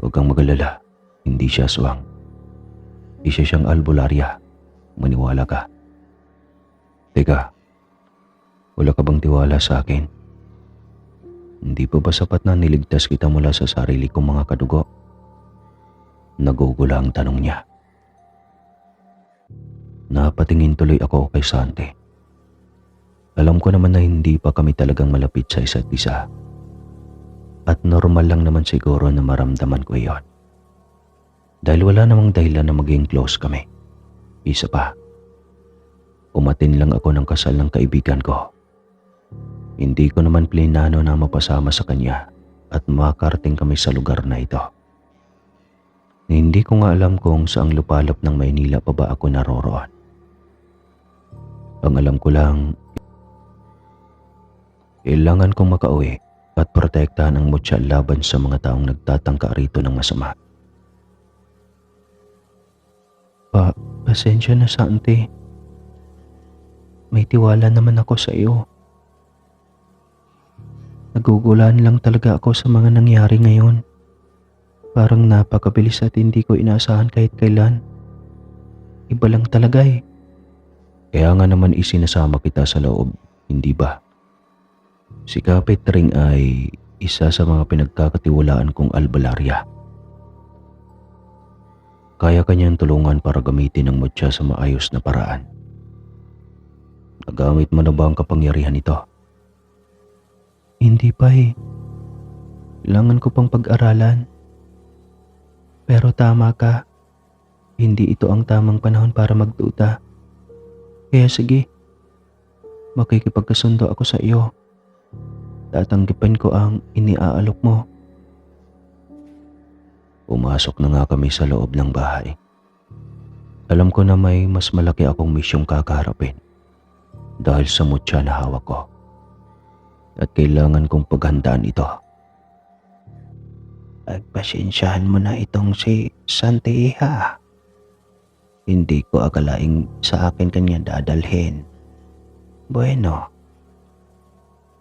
A: Huwag kang mag-alala, hindi siya aswang. Isa siyang albularya. Maniwala ka. Teka, wala ka bang tiwala sa akin? Hindi pa ba sapat na niligtas kita mula sa sarili kong mga kadugo? Nagugula ang tanong niya. Napatingin tuloy ako kay Santi. Alam ko naman na hindi pa kami talagang malapit sa isa't isa. At normal lang naman siguro na maramdaman ko iyon. Dahil wala namang dahilan na maging close kami. Isa pa, umatin lang ako ng kasal ng kaibigan ko. Hindi ko naman plinano na mapasama sa kanya at makarating kami sa lugar na ito. Hindi ko nga alam kung saang lupalop ng Maynila pa ba ako naroroon. Ang alam ko lang, kailangan kong makauwi at protektahan ang mutya laban sa mga taong nagtatangka rito ng masama. Pasensya na, Santi. May tiwala naman ako sa iyo. Naguguluhan lang talaga ako sa mga nangyari ngayon. Parang napakabilis at hindi ko inaasahan kahit kailan. Iba lang talaga eh.
B: Kaya nga naman isinasama kita sa loob, hindi ba? Si Kapit Ring ay isa sa mga pinagkakatiwalaan kong albularya. Kaya kanyang tulungan para gamitin ang mutya sa maayos na paraan. Nagamit mo na ba ang kapangyarihan ito?
A: Hindi pa eh. Kailangan ko pang pag-aralan. Pero tama ka. Hindi ito ang tamang panahon para magduda. Kaya sige, makikipagkasundo ako sa iyo. Tatanggapin ko ang iniaalok mo.
B: Pumasok na nga kami sa loob ng bahay. Alam ko na may mas malaki akong misyong kakaharapin dahil sa mutya na hawak ko. At kailangan kong paghandaan ito.
A: Pagpasensyahan mo na itong si Santi Iha. Hindi ko akalaing sa akin kanya dadalhin. Bueno,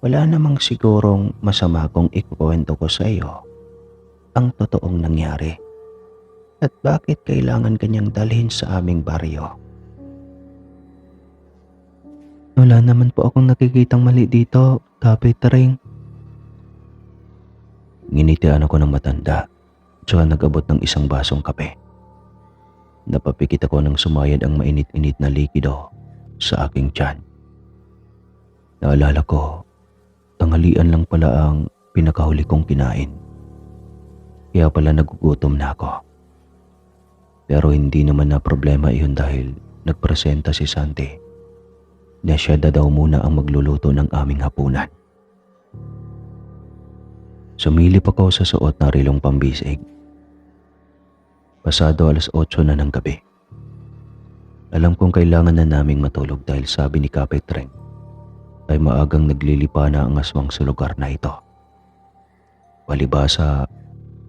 A: wala namang sigurong masama kung ikukwento ko sa iyo ang totoong nangyari at bakit kailangan kanyang dalhin sa aming baryo. Wala naman po akong nakikitang mali dito, Kapit Ring.
B: Nginitian ako ng matanda, tsaka nag-abot ng isang basong kape. Napapikit ako nang sumayad ang mainit-init na likido sa aking tiyan. Naalala ko, tanghalian lang pala ang pinakahuli kong kinain. Kaya pala nagugutom na ako. Pero hindi naman na problema iyon dahil nagpresenta si Santi na siya daw muna ang magluluto ng aming hapunan. Sumilip ako sa suot na rilong pambisig. Pasado 8:00 na ng gabi. Alam kong kailangan na naming matulog dahil sabi ni Kapit Ring ay maagang naglilipa na ang aswang sa lugar na ito. Palibhasa,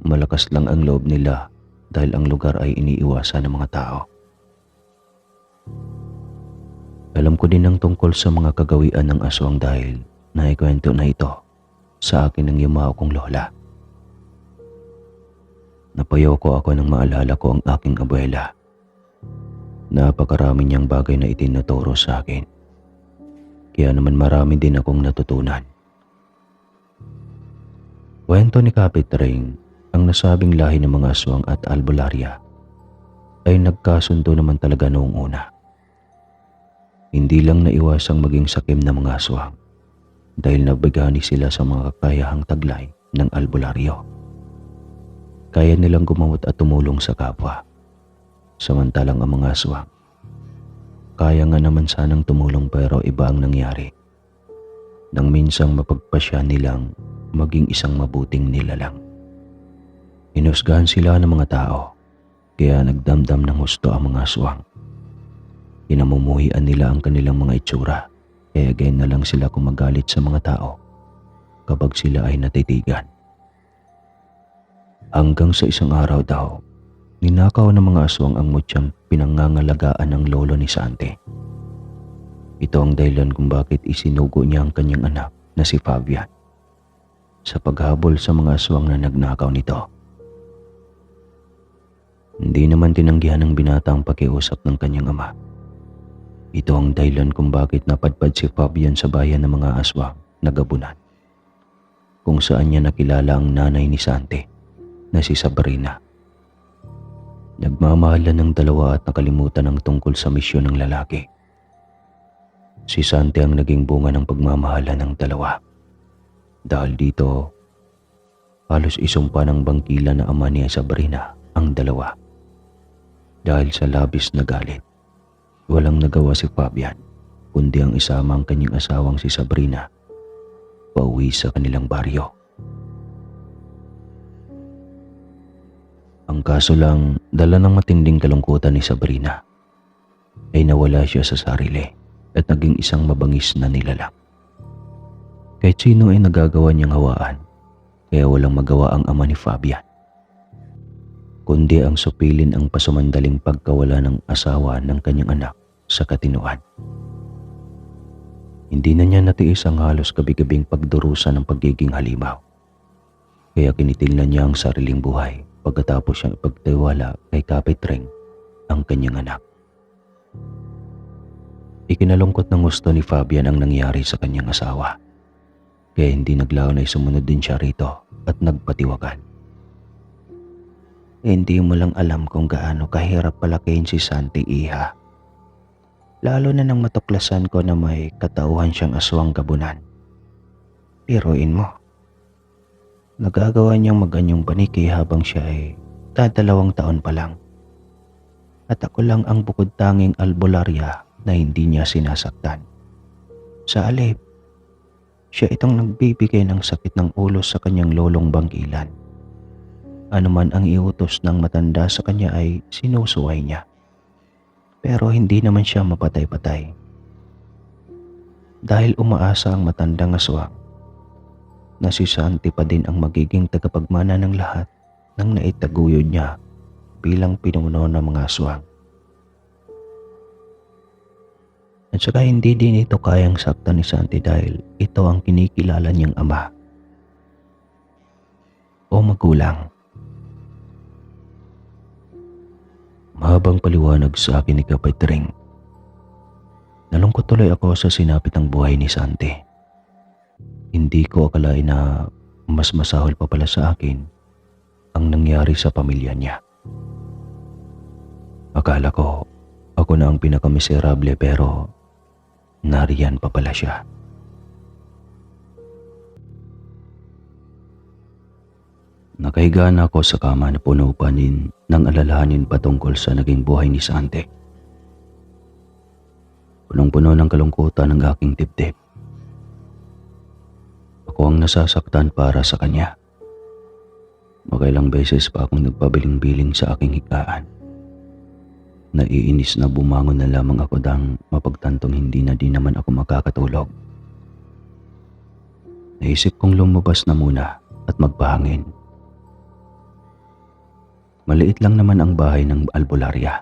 B: malakas lang ang loob nila dahil ang lugar ay iniiwasan ng mga tao. Alam ko din ang tungkol sa mga kagawian ng aswang dahil naikwento na ito sa akin ng yumao kong lola. Napayaw ko ako nang maalala ko ang aking abuela. Napakarami niyang bagay na itinuturo sa akin. Kaya naman marami din akong natutunan. Kwento ni Kapit Ring, ang nasabing lahi ng mga aswang at albularya ay nagkasundo naman talaga noong una. Hindi lang naiwasang maging sakim ng mga aswang dahil nabigani sila sa mga kakayahang taglay ng albularyo. Kaya nilang gumamot at tumulong sa kapwa. Samantalang ang mga aswang, kaya nga naman sanang tumulong pero iba ang nangyari. Nang minsang mapagpasya nilang maging isang mabuting nilalang. Hinusgahan sila ng mga tao, kaya nagdamdam ng husto ang mga aswang. Pinamumuhian nila ang kanilang mga itsura, kaya gayon na lang sila kumagalit sa mga tao kapag sila ay natitigan. Hanggang sa isang araw daw, ninakaw ng mga aswang ang mutyang pinangangalagaan ng lolo ni Santi. Ito ang dahilan kung bakit isinugo niya ang kanyang anak na si Fabian sa paghabol sa mga aswang na nagnakaw nito. Hindi naman tinanggihan ng binata ang pakiusap ng kanyang ama. Ito ang dahilan kung bakit napadpad si Fabian sa bayan ng mga aswang na Gabunan, kung saan niya nakilala ang nanay ni Santi na si Sabrina. Nagmamahalan ng dalawa at nakalimutan ang tungkol sa misyon ng lalaki. Si Santi ang naging bunga ng pagmamahalan ng dalawa. Dahil dito, halos isumpa ng bangkila na ama ni Sabrina ang dalawa. Dahil sa labis na galit, walang nagawa si Fabian kundi ang isama ang kanyang asawang si Sabrina pauwi sa kanilang baryo. Ang kaso lang, dala ng matinding kalungkutan ni Sabrina ay nawala siya sa sarili at naging isang mabangis na nilalang. Kahit sino ay nagagawa niyang hawaan, kaya walang magawa ang ama ni Fabian, kundi ang supilin ang pasumandaling pagkawala ng asawa ng kanyang anak sa katinuan. Hindi na niya natiis ang halos gabi-gabing pagdurusa ng pagiging halimaw. Kaya kinitingnan niya ang sariling buhay pagkatapos siyang ipagtiwala kay Kapitring ang kanyang anak. Ikinalungkot ng gusto ni Fabian ang nangyari sa kanyang asawa. Kaya hindi naglaon ay sumunod din siya rito at nagpatiwagan. Hindi mo lang alam kung gaano kahirap palakihin si Santi, iha. Lalo na nang matuklasan ko na may katauhan siyang aswang gabunan. Biruin mo. Nagagawa niyang maganyong paniki habang siya ay 2 taon pa lang. At ako lang ang bukod tanging albularya na hindi niya sinasaktan. Sa alip, siya itong nagbibigay ng sakit ng ulo sa kanyang lolong bangkilan. Ano man ang iutos ng matanda sa kanya ay sinusuway niya. Pero hindi naman siya mapatay-patay. Dahil umaasa ang matandang aswang na si Santi pa din ang magiging tagapagmana ng lahat ng naitaguyod niya bilang pinuno ng mga aswang. At saka hindi din ito kayang saktan ni Santi dahil ito ang kinikilala niyang ama o magulang. Mahabang paliwanag sa akin ni Kapitring. Nalungkot tuloy ako sa sinapit ng buhay ni Santi. Hindi ko akalain na mas masahol pa pala sa akin ang nangyari sa pamilya niya. Akala ko ako na ang pinakamiserable pero nariyan pa pala siya. Nakahiga na ako sa kama na puno pa din ng alalahanin patungkol sa naging buhay ni Santi. Punong-puno ng kalungkutan ng aking dibdib. Ako ang nasasaktan para sa kanya. Makailang beses pa akong nagpabiling-biling sa aking higaan. Naiinis na bumangon na lamang ako dang mapagtantong hindi na din naman ako makakatulog. Naisip kong lumabas na muna at magpahangin. Maliit lang naman ang bahay ng albularya.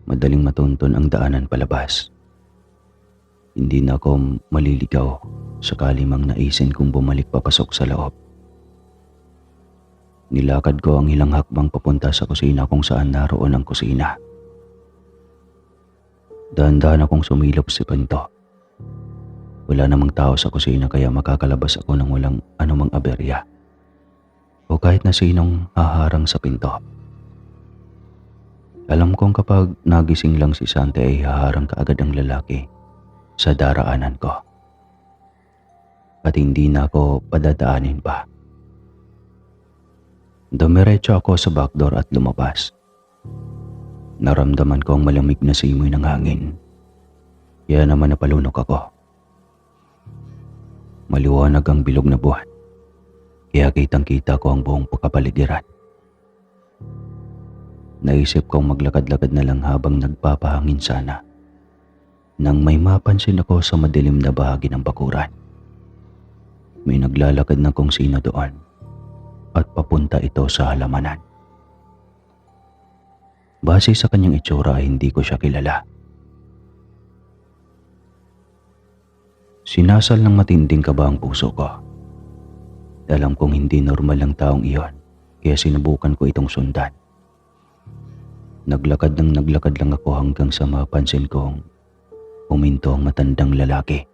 B: Madaling matunton ang daanan palabas. Hindi na ako maliligaw sakali mang naisin kong bumalik papasok sa loob. Nilakad ko ang ilang hakbang papunta sa kusina kung saan naroon ang kusina. Dahan-dahan akong sumilop sa pinto. Wala namang tao sa kusina kaya makakalabas ako ng walang anumang aberya o kahit na sinong haharang sa pinto. Alam kong kapag nagising lang si Santi ay haharang kaagad ang lalaki sa daraanan ko. At hindi na ako padadaanin pa. Dumiretso ako sa backdoor at lumabas. Naramdaman ko ang malamig na simoy ng hangin. Kaya naman napalunok ako. Maliwanag ang bilog na buwan. Kaya kitang-kita ko ang buong kapaligiran. Naisip kong maglakad-lakad na lang habang nagpapahangin sana. Nang may mapansin ako sa madilim na bahagi ng bakuran. May naglalakad na kung sino doon at papunta ito sa halamanan. Base sa kanyang itsura ay hindi ko siya kilala. Sinasal ng matinding kaba ang puso ko. Alam kong hindi normal ang taong iyon, kaya sinubukan ko itong sundan. Naglakad lang ako hanggang sa mapansin kong huminto ang matandang lalaki.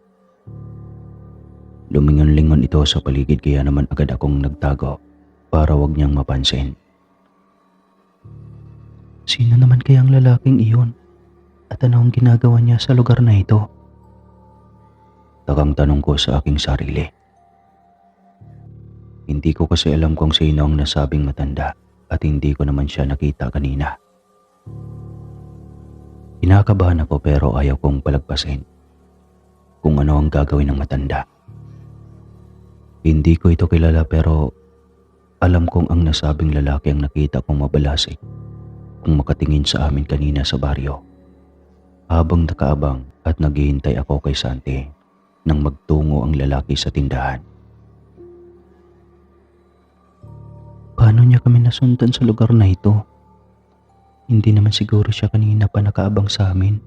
B: Lumingon-lingon ito sa paligid kaya naman agad akong nagtago para wag niyang mapansin. Sino naman kaya ang lalaking iyon? At ano ang ginagawa niya sa lugar na ito? Takang tanong ko sa aking sarili. Hindi ko kasi alam kung sino ang nasabing matanda at hindi ko naman siya nakita kanina. Kinakabahan ako pero ayaw kong palagpasin kung ano ang gagawin ng matanda. Hindi ko ito kilala pero alam kong ang nasabing lalaki ang nakita kong mabalasik kung makatingin sa amin kanina sa baryo habang nakaabang at naghihintay ako kay Santi nang magtungo ang lalaki sa tindahan. Paano niya kami nasundan sa lugar na ito? Hindi naman siguro siya kanina pa nakaabang sa amin.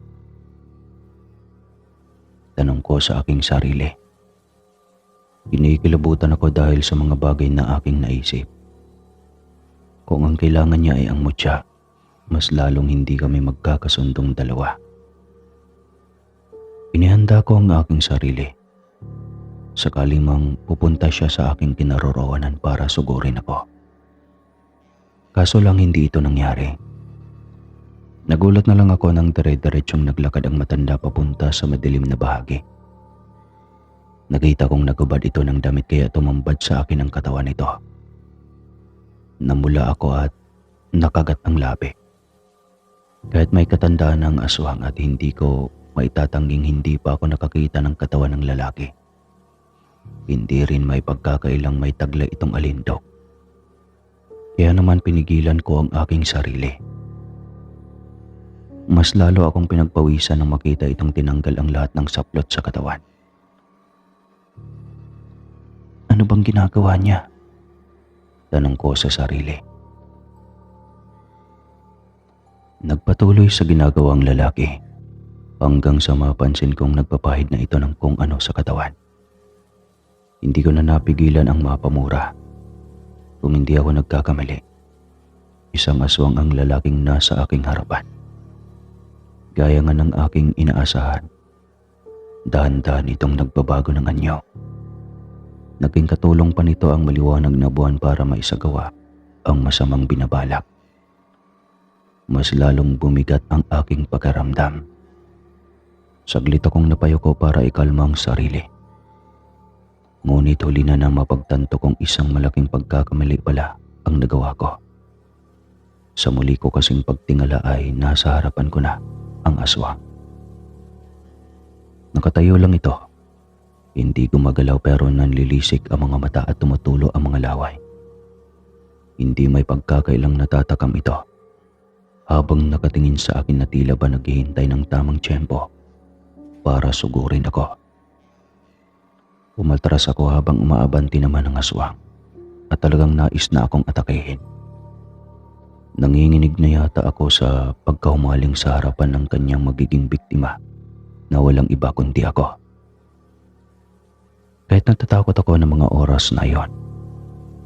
B: Tanong ko sa aking sarili. Kinikilabutan ako dahil sa mga bagay na aking naisip. Kung ang kailangan niya ay ang mutya, mas lalong hindi kami magkakasundong dalawa. Inihanda ko ang aking sarili. Sakali mang pupunta siya sa aking kinaroroonan para sugurin ako. Kaso lang hindi ito nangyari. Nagulat na lang ako nang dire-diretsyong naglakad ang matanda papunta sa madilim na bahagi. Nakita kong nagubad ito ng damit kaya tumambad sa akin ang katawan nito. Namula ako at nakagat ang labi. Kahit may katandaan ng aswang at hindi ko maitatangging hindi pa ako nakakita ng katawan ng lalaki. Hindi rin may pagkakailang may taglay itong alindog. Kaya naman pinigilan ko ang aking sarili. Mas lalo akong pinagpawisan nang makita itong tinanggal ang lahat ng saplot sa katawan. Ano bang ginagawa niya? Tanong ko sa sarili. Nagpatuloy sa ginagawang lalaki hanggang sa mapansin kong nagpapahid na ito ng kung ano sa katawan. Hindi ko na napigilan ang mapamura. Kung hindi ako nagkakamali, isang aswang ang lalaking nasa aking harapan. Gaya nga ng aking inaasahan, dahan-dahan itong nagbabago ng anyo. Naging katulong pa nito ang maliwanag na buwan para maisagawa ang masamang binabalak. Mas lalong bumigat ang aking pagkaramdam. Saglit akong napayuko para ikalma ang sarili. Ngunit huli na nang mapagtanto kong isang malaking pagkakamali pala ang nagawa ko. Sa muli ko kasing pagtingala ay nasa harapan ko na ang aswang. Nakatayo lang ito. Hindi gumagalaw pero nanlilisik ang mga mata at tumutulo ang mga laway. Hindi may pagkakailang natatakam ito. Habang nakatingin sa akin na tila ba naghihintay ng tamang tiyempo para sugurin ako. Umatras ako habang umaabanti naman ang aswang at talagang nais na akong atakehin. Nanginginig na yata ako sa pagkahumaling sa harapan ng kanyang magiging biktima na walang iba kundi ako. Kahit natatakot ako ng mga oras na iyon,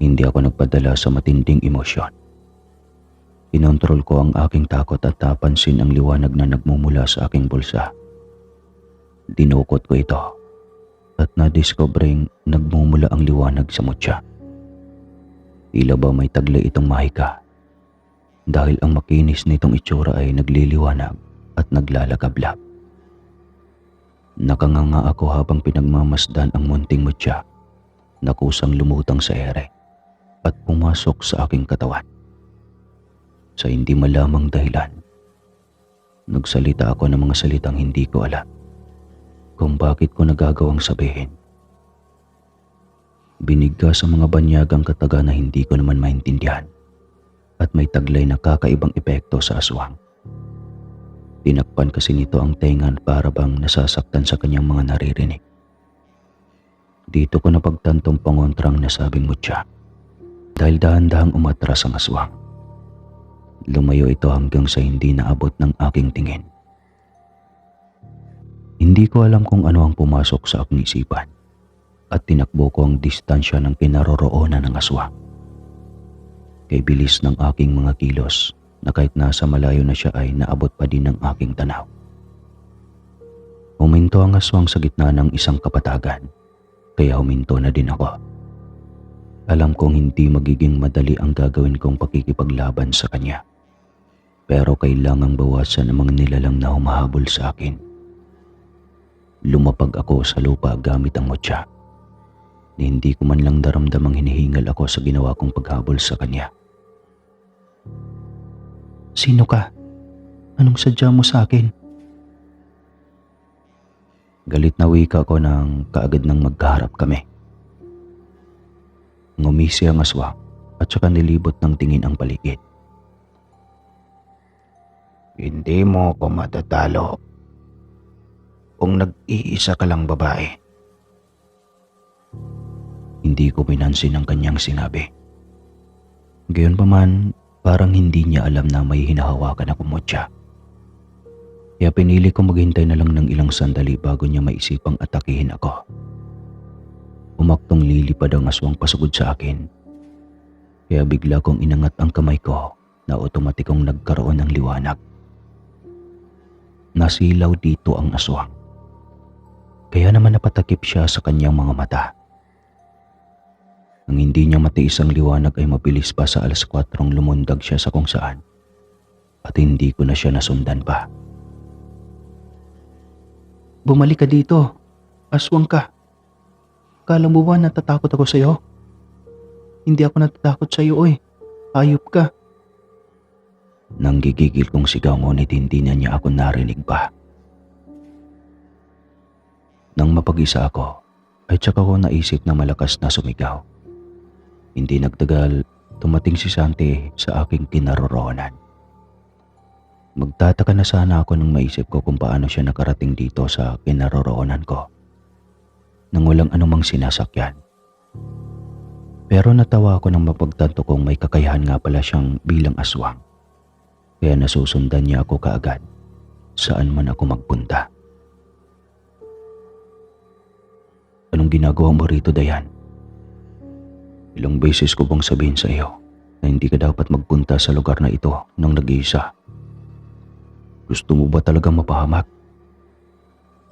B: hindi ako nagpadala sa matinding emosyon. Kinontrol ko ang aking takot at napansin ang liwanag na nagmumula sa aking bulsa. Dinukot ko ito at nadiskobring nagmumula ang liwanag sa mutya. Tila ba may taglay itong mahika dahil ang makinis nitong itsura ay nagliliwanag at naglalagablab. Nakanganga ako habang pinagmamasdan ang munting mutya na kusang lumutang sa ere at pumasok sa aking katawan. Sa hindi malamang dahilan, nagsalita ako ng mga salitang hindi ko alam kung bakit ko nagagawang sabihin. Binigkas ang mga banyagang kataga na hindi ko naman maintindihan at may taglay na kakaibang epekto sa aswang. Tinakpan kasi nito ang tenga para bang nasasaktan sa kanyang mga naririnig. Dito ko napagtantong pangontrang nasabing mutya dahil dahan-dahang umatras ang aswang. Lumayo ito hanggang sa hindi naabot ng aking tingin. Hindi ko alam kung ano ang pumasok sa aking isipan at tinakbo ko ang distansya ng kinaroroonan ng aswang. Kay bilis ng aking mga kilos na kahit nasa malayo na siya ay naabot pa din ng aking tanaw. Huminto ang aswang sa gitna ng isang kapatagan, kaya huminto na din ako. Alam kong hindi magiging madali ang gagawin kong pakikipaglaban sa kanya. Pero kailangang bawasan ang mga nilalang na humahabol sa akin. Lumapag ako sa lupa gamit ang mutya. Hindi ko man lang daramdamang hinihingal ako sa ginawa kong paghabol sa kanya. Sino ka? Anong sadya mo sa akin? Galit na wika ko nang kaagad nang magkaharap kami. Ngumisi ang aswang at saka nilibot ng tingin ang paligid. Hindi mo ko matatalo kung nag-iisa ka lang babae. Hindi ko pinansin ang kanyang sinabi. Gayunpaman, parang hindi niya alam na may hinahawakan akong mutya. Kaya pinili ko maghintay na lang ng ilang sandali bago niya maisipang atakihin ako. Umaktong lilipad ang aswang pasugod sa akin. Kaya bigla kong inangat ang kamay ko na otomatikong nagkaroon ng liwanag. Nasilaw dito ang aswang. Kaya naman napatakip siya sa kanyang mga mata. Ang hindi niya matiis ang liwanag ay mabilis pa sa 4:00 lumundag siya sa kung saan at hindi ko na siya nasundan pa. Bumalik ka dito. Aswang ka. Kala mo ba natatakot ako sa'yo? Hindi ako natatakot sa'yo, oy. Hayop ka. Nanggigigil kong sigaw ngunit hindi na niya ako narinig pa. Nang mapag-isa ako, ay tsaka ko naisip na malakas na sumigaw. Hindi nagtagal, tumating si Santi sa aking kinaroroonan. Magtataka na sana ako nang maisip ko kung paano siya nakarating dito sa kinaroroonan ko nang walang anumang sinasakyan. Pero natawa ako nang mapagtanto kong may kakayahan nga pala siyang bilang aswang. Kaya nasusundan niya ako kaagad saan man ako magpunta. Anong ginagawa mo rito, Dayan? Ilang beses ko bang sabihin sa iyo na hindi ka dapat magpunta sa lugar na ito nang nag-iisa? Gusto mo ba talagang mapahamak?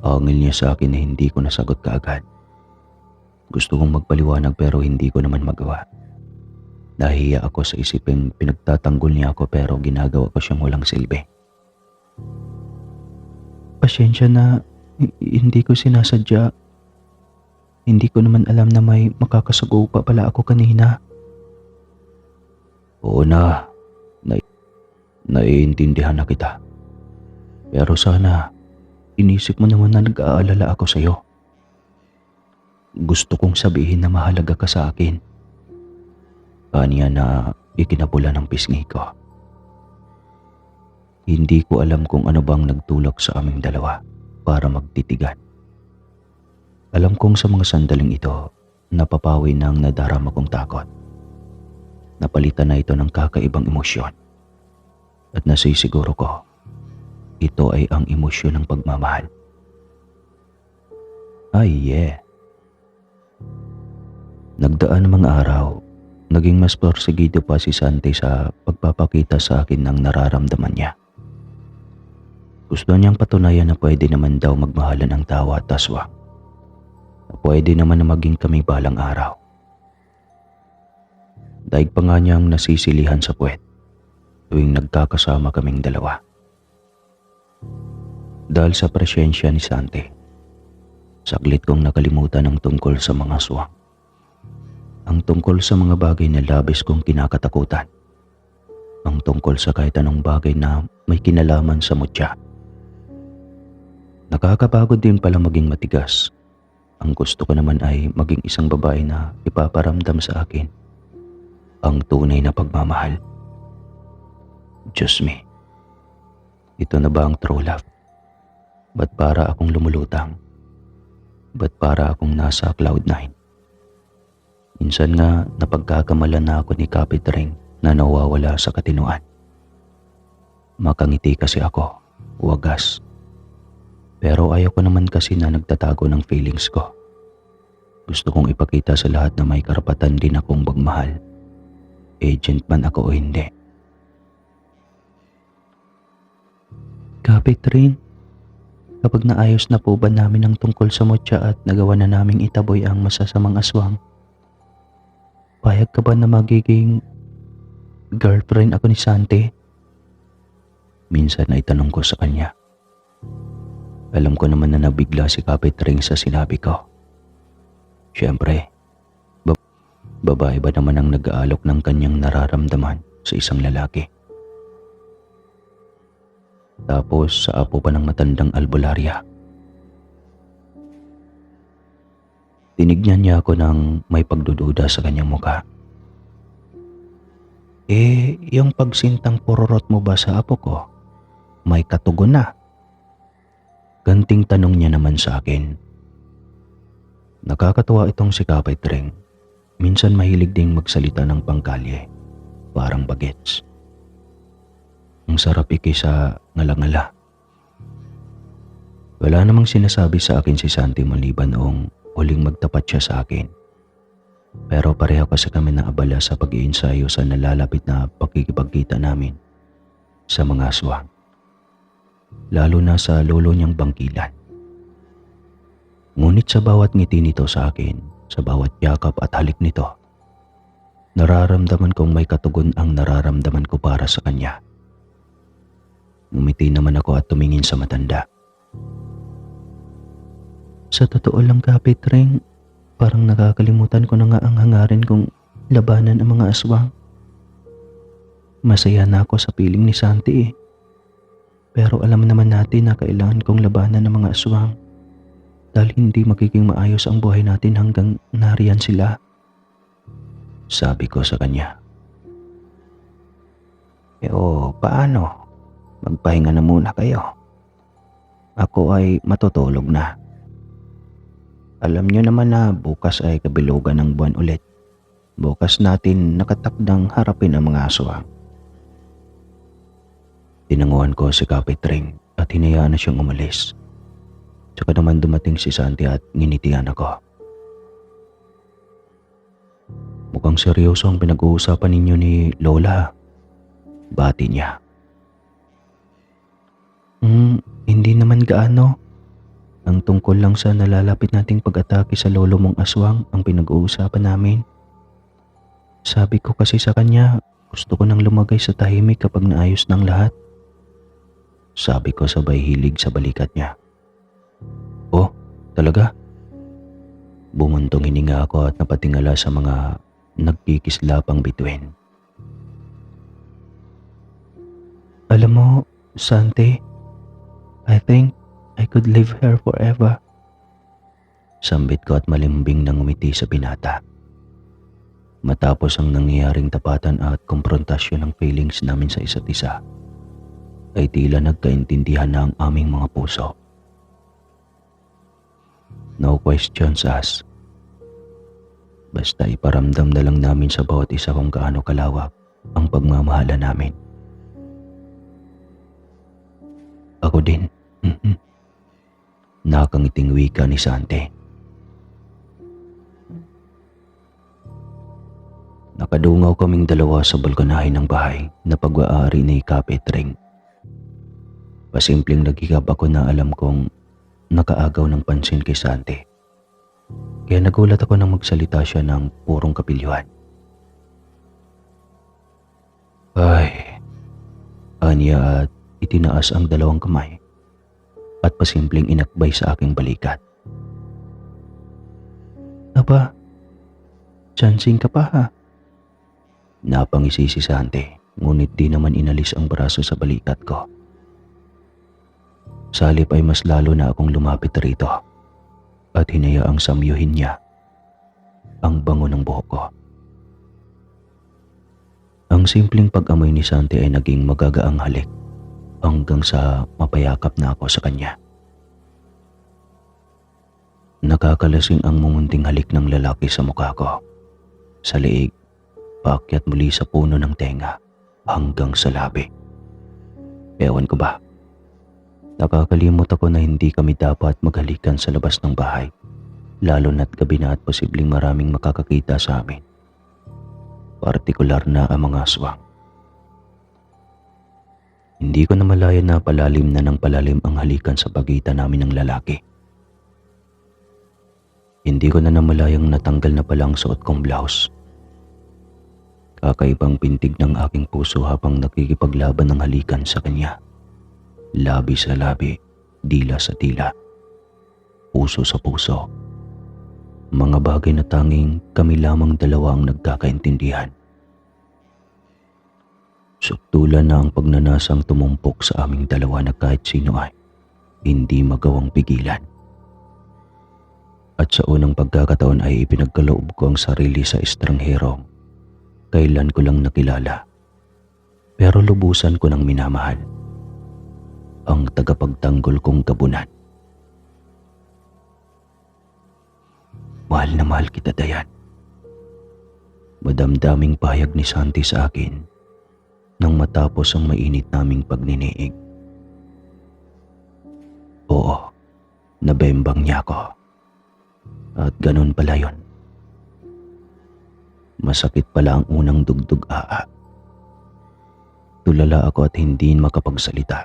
B: Angil niya sa akin na hindi ko nasagot kaagad. Gusto kong magpaliwanag pero hindi ko naman magawa. Nahiya ako sa isiping pinagtatanggol niya ako pero ginagawa ko siyang walang silbi. Pasensya na, hindi ko sinasadya. Hindi ko naman alam na may makakasugo pa pala ako kanina. Oo na, naiintindihan na kita. Pero sana, inisip mo naman na nag-aalala ako sa iyo. Gusto kong sabihin na mahalaga ka sa akin. Kanya na ikinapula ng pisngi ko. Hindi ko alam kung ano bang nagtulak sa aming dalawa para magtitigan. Alam kong sa mga sandaling ito, napapawi na ang nadarama kong takot. Napalitan na ito ng kakaibang emosyon. At nasisiguro ko, ito ay ang emosyon ng pagmamahal. Ay, yeah. Nagdaan ng mga araw, naging mas porsigido pa si Santi sa pagpapakita sa akin ng nararamdaman niya. Gusto niyang patunayan na pwede naman daw magmahalan ang tao at aswang. Na pwede naman na maging kami balang araw. Daig pa nga niyang nasisilihan sa puwet tuwing nagkakasama kaming dalawa. Dahil sa presensya ni Santi, saglit kong nakalimutan ang tungkol sa mga aswang. Ang tungkol sa mga bagay na labis kong kinakatakutan. Ang tungkol sa kahit anong bagay na may kinalaman sa mutya. Nakakapagod din pala maging matigas. Ang gusto ko naman ay maging isang babae na ipaparamdam sa akin ang tunay na pagmamahal. Diyos me, ito na ba ang true love? Ba't para akong lumulutang? Ba't para akong nasa cloud 9? Minsan nga napagkakamalan na ako ni Kapit Ring na nawawala sa katinuan. Makangiti kasi ako, wagas. Pero ayaw ko naman kasi na nagtatago ng feelings ko. Gusto kong ipakita sa lahat na may karapatan din akong magmahal. Agent man ako o hindi. Kapit Ring, kapag naayos na po ba namin ang tungkol sa mutya at nagawa na naming itaboy ang masasamang aswang, payag ka ba na magiging girlfriend ako ni Santi? Minsan ay tanong ko sa kanya. Alam ko naman na nabigla si Kapit Ring sa sinabi ko. Siyempre, babae ba naman ang nag-aalok ng kanyang nararamdaman sa isang lalaki? Tapos sa apo pa ng matandang albularya. Tinignan niya ako ng may pagdududa sa kanyang muka. Yung pagsintang pororot mo ba sa apo ko, may katugon na? Ganting tanong niya naman sa akin. Nakakatuwa itong si Kapit Ring. Minsan mahilig ding magsalita ng pangkalye, parang bagets. Ang sarap iki sa ngala-ngala. Wala namang sinasabi sa akin si Santi maliban noong huling magtapat siya sa akin. Pero pareho kasi kami na abala sa pag-iensayo sa nalalapit na pagkikipagkita namin sa mga aswang. Lalo na sa lolo niyang bangkilan. Ngunit sa bawat ngiti nito sa akin, sa bawat yakap at halik nito, nararamdaman kong may katugon ang nararamdaman ko para sa kanya. Ngumiti naman ako at tumingin sa matanda. Sa totoo lang, Kapit Ring, parang nakakalimutan ko na nga ang hangarin kong labanan ang mga aswang. Masaya na ako sa piling ni Santi eh. Pero alam naman natin na kailangan kong labanan ang mga aswang dahil hindi magiging maayos ang buhay natin hanggang nariyan sila. Sabi ko sa kanya. Paano? Magpahinga na muna kayo. Ako ay matutulog na. Alam niyo naman na bukas ay kabilugan ng buwan ulit. Bukas natin nakatakdang harapin ang mga aswang. Tinanguhan ko si Kapit Ring at hinayaan na siyang umalis. Tsaka naman dumating si Santi at nginitian ako. Mukhang seryoso ang pinag-uusapan ninyo ni Lola. Bati niya. Hindi naman gaano. Ang tungkol lang sa nalalapit nating pag-atake sa lolo mong aswang ang pinag-uusapan namin. Sabi ko kasi sa kanya, gusto ko nang lumagay sa tahimik kapag naayos ng lahat. Sabi ko sabay hilig sa balikat niya. Oh, talaga? Bumuntong hininga ako at napatingala sa mga nagkikislapang bituin. Alam mo, Santi, I think I could live here forever. Sambit ko at malimbing nang ngumiti sa binata. Matapos ang nangyayaring tapatan at komprontasyon ng feelings namin sa isa't isa, ay tila nagkaintindihan na ang aming mga puso. No questions asked. Basta iparamdam na lang namin sa bawat isa kung gaano kalawak ang pagmamahala namin. Ako din. Nakangiting wika ni Santi. Nakadungaw kaming dalawa sa balkonahe ng bahay na pag-aari ni Kapit Ring. Pasimpleng nagigab ako na alam kong nakaagaw ng pansin kay Santi. Kaya nagulat ako nang magsalita siya ng purong kapilyuhan. Ay, anya at itinaas ang dalawang kamay at pasimpleng inakbay sa aking balikat. Aba, chancing ka pa ha? Napangisi si Santi, ngunit di naman inalis ang braso sa balikat ko. Sa halip ay mas lalo na akong lumapit rito at hinayaang samyuhin niya ang bango ng buhok ko. Ang simpleng pag-amoy ni Santi ay naging magagaang halik hanggang sa mapayakap na ako sa kanya. Nakakalasing ang mumunting halik ng lalaki sa mukha ko, sa leeg, paakyat muli sa puno ng tenga hanggang sa labi. Ewan ko ba, nakakalimot ako na hindi kami dapat maghalikan sa labas ng bahay, lalo na't gabi na at posibleng maraming makakakita sa amin. Partikular na ang mga aswang. Hindi ko namalayan na palalim na ng palalim ang halikan sa pagitan namin ng lalaki. Hindi ko na namalayang natanggal na pala ang suot kong blouse. Kakaibang pintig ng aking puso habang nakikipaglaban ng halikan sa kanya. Labi sa labi, dila sa dila, puso sa puso. Mga bagay na tanging kami lamang dalawa ang nagkakaintindihan. Suktulan na ang pagnanasang tumumpok sa aming dalawa na kahit sino ay hindi magawang pigilan. At sa unang pagkakataon ay ipinagkaloob ko ang sarili sa estranghero. Kailan ko lang nakilala, pero lubusan ko nang minamahal. Ang tagapagtanggol kong gabunan. Mahal na mahal kita, Dayan. Madamdaming pahayag ni Santi sa akin nang matapos ang mainit naming pagniniig. Oo, Nabembang niya ako. At ganun pala yun. Masakit pala ang unang dugdug-aa. Tulala ako at hindi makapagsalita.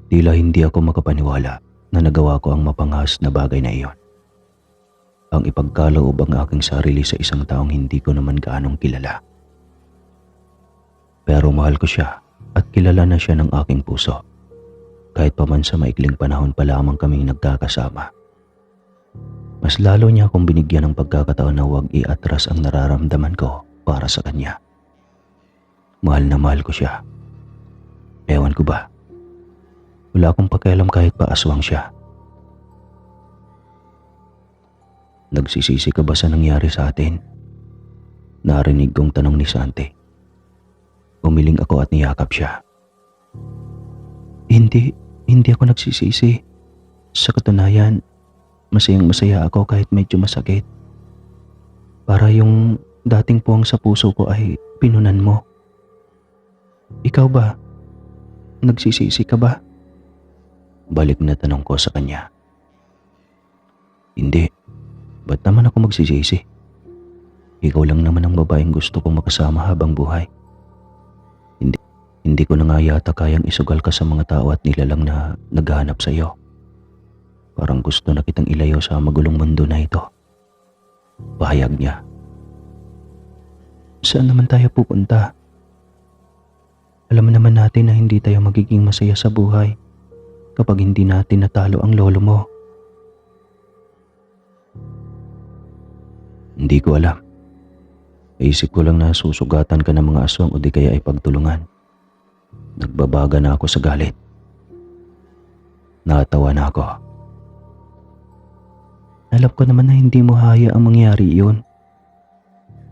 B: Tila hindi ako makapaniwala na nagawa ko ang mapanghas na bagay na iyon. Ang ipagkaloob ang aking sarili sa isang taong hindi ko naman gaanong kilala. Pero mahal ko siya at kilala na siya ng aking puso. Kahit pa man sa maikling panahon pa lamang kaming nagkakasama. Mas lalo niya akong binigyan ng pagkakataon na huwag iatras ang nararamdaman ko para sa kanya. Mahal na mahal ko siya. Ewan ko ba? Wala akong pakialam kahit pa aswang siya. Nagsisisi ka ba sa nangyari sa atin? Narinig kong tanong ni Santi. Umiling ako at niyakap siya. Hindi ako nagsisisi. Sa katunayan, masayang-masaya ako kahit medyo masakit. Para yung dating puwang sa puso ko ay pinunan mo. Ikaw ba? Nagsisisi ka ba? Balik na tanong ko sa kanya. Hindi. Ba't naman ako magsisisi? Ikaw lang naman ang babaeng gusto kong makasama habang buhay. Hindi ko na nga yata kayang isugal ka sa mga tao at nilalang na naghahanap sa iyo. Parang gusto na kitang ilayo sa magulong mundo na ito. Pahayag niya. Saan naman tayo pupunta? Alam naman natin na hindi tayo magiging masaya sa buhay kapag hindi natin natalo ang lolo mo. Hindi ko alam. Naisip ko lang na susugatan ka ng mga aswang o di kaya ay pagtulungan. Nagbabaga na ako sa galit. Natawa na ako. Alam ko naman na hindi mo haya ang mangyari iyon.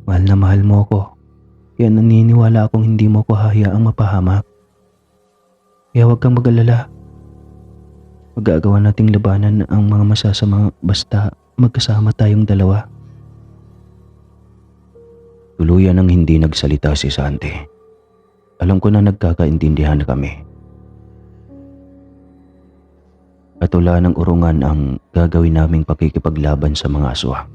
B: Mahal na mahal mo ako. Kaya naniniwala akong hindi mo ko hayaang mapahamak. Kaya huwag kang mag-alala. Magagawa nating labanan ang mga masasama basta magkasama tayong dalawa. Tuluyan ang hindi nagsalita si Santi. Alam ko na nagkakaintindihan na kami. At wala ng urungan ang gagawin naming pakikipaglaban sa mga aswang.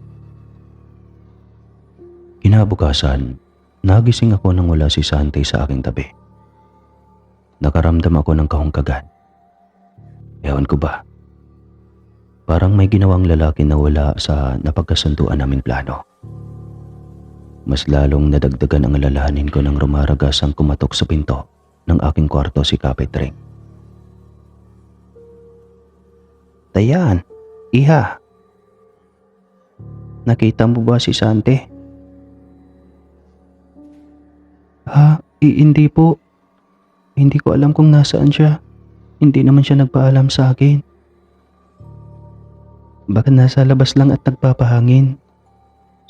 B: Kinabukasan, nagising ako nang wala si Santi sa aking tabi. Nakaramdam ako ng kahungkagan. Ewan ko ba? Parang may ginawang lalaki na wala sa napagkasunduan naming plano. Mas lalong nadagdagan ang alalahanin ko nang rumaragas ang kumatok sa pinto ng aking kwarto si Kapitring. Tayan, iha. Nakita mo ba si Santi? Hindi po. Hindi ko alam kung nasaan siya. Hindi naman siya nagpaalam sa akin. Baka nasa labas lang at nagpapahangin.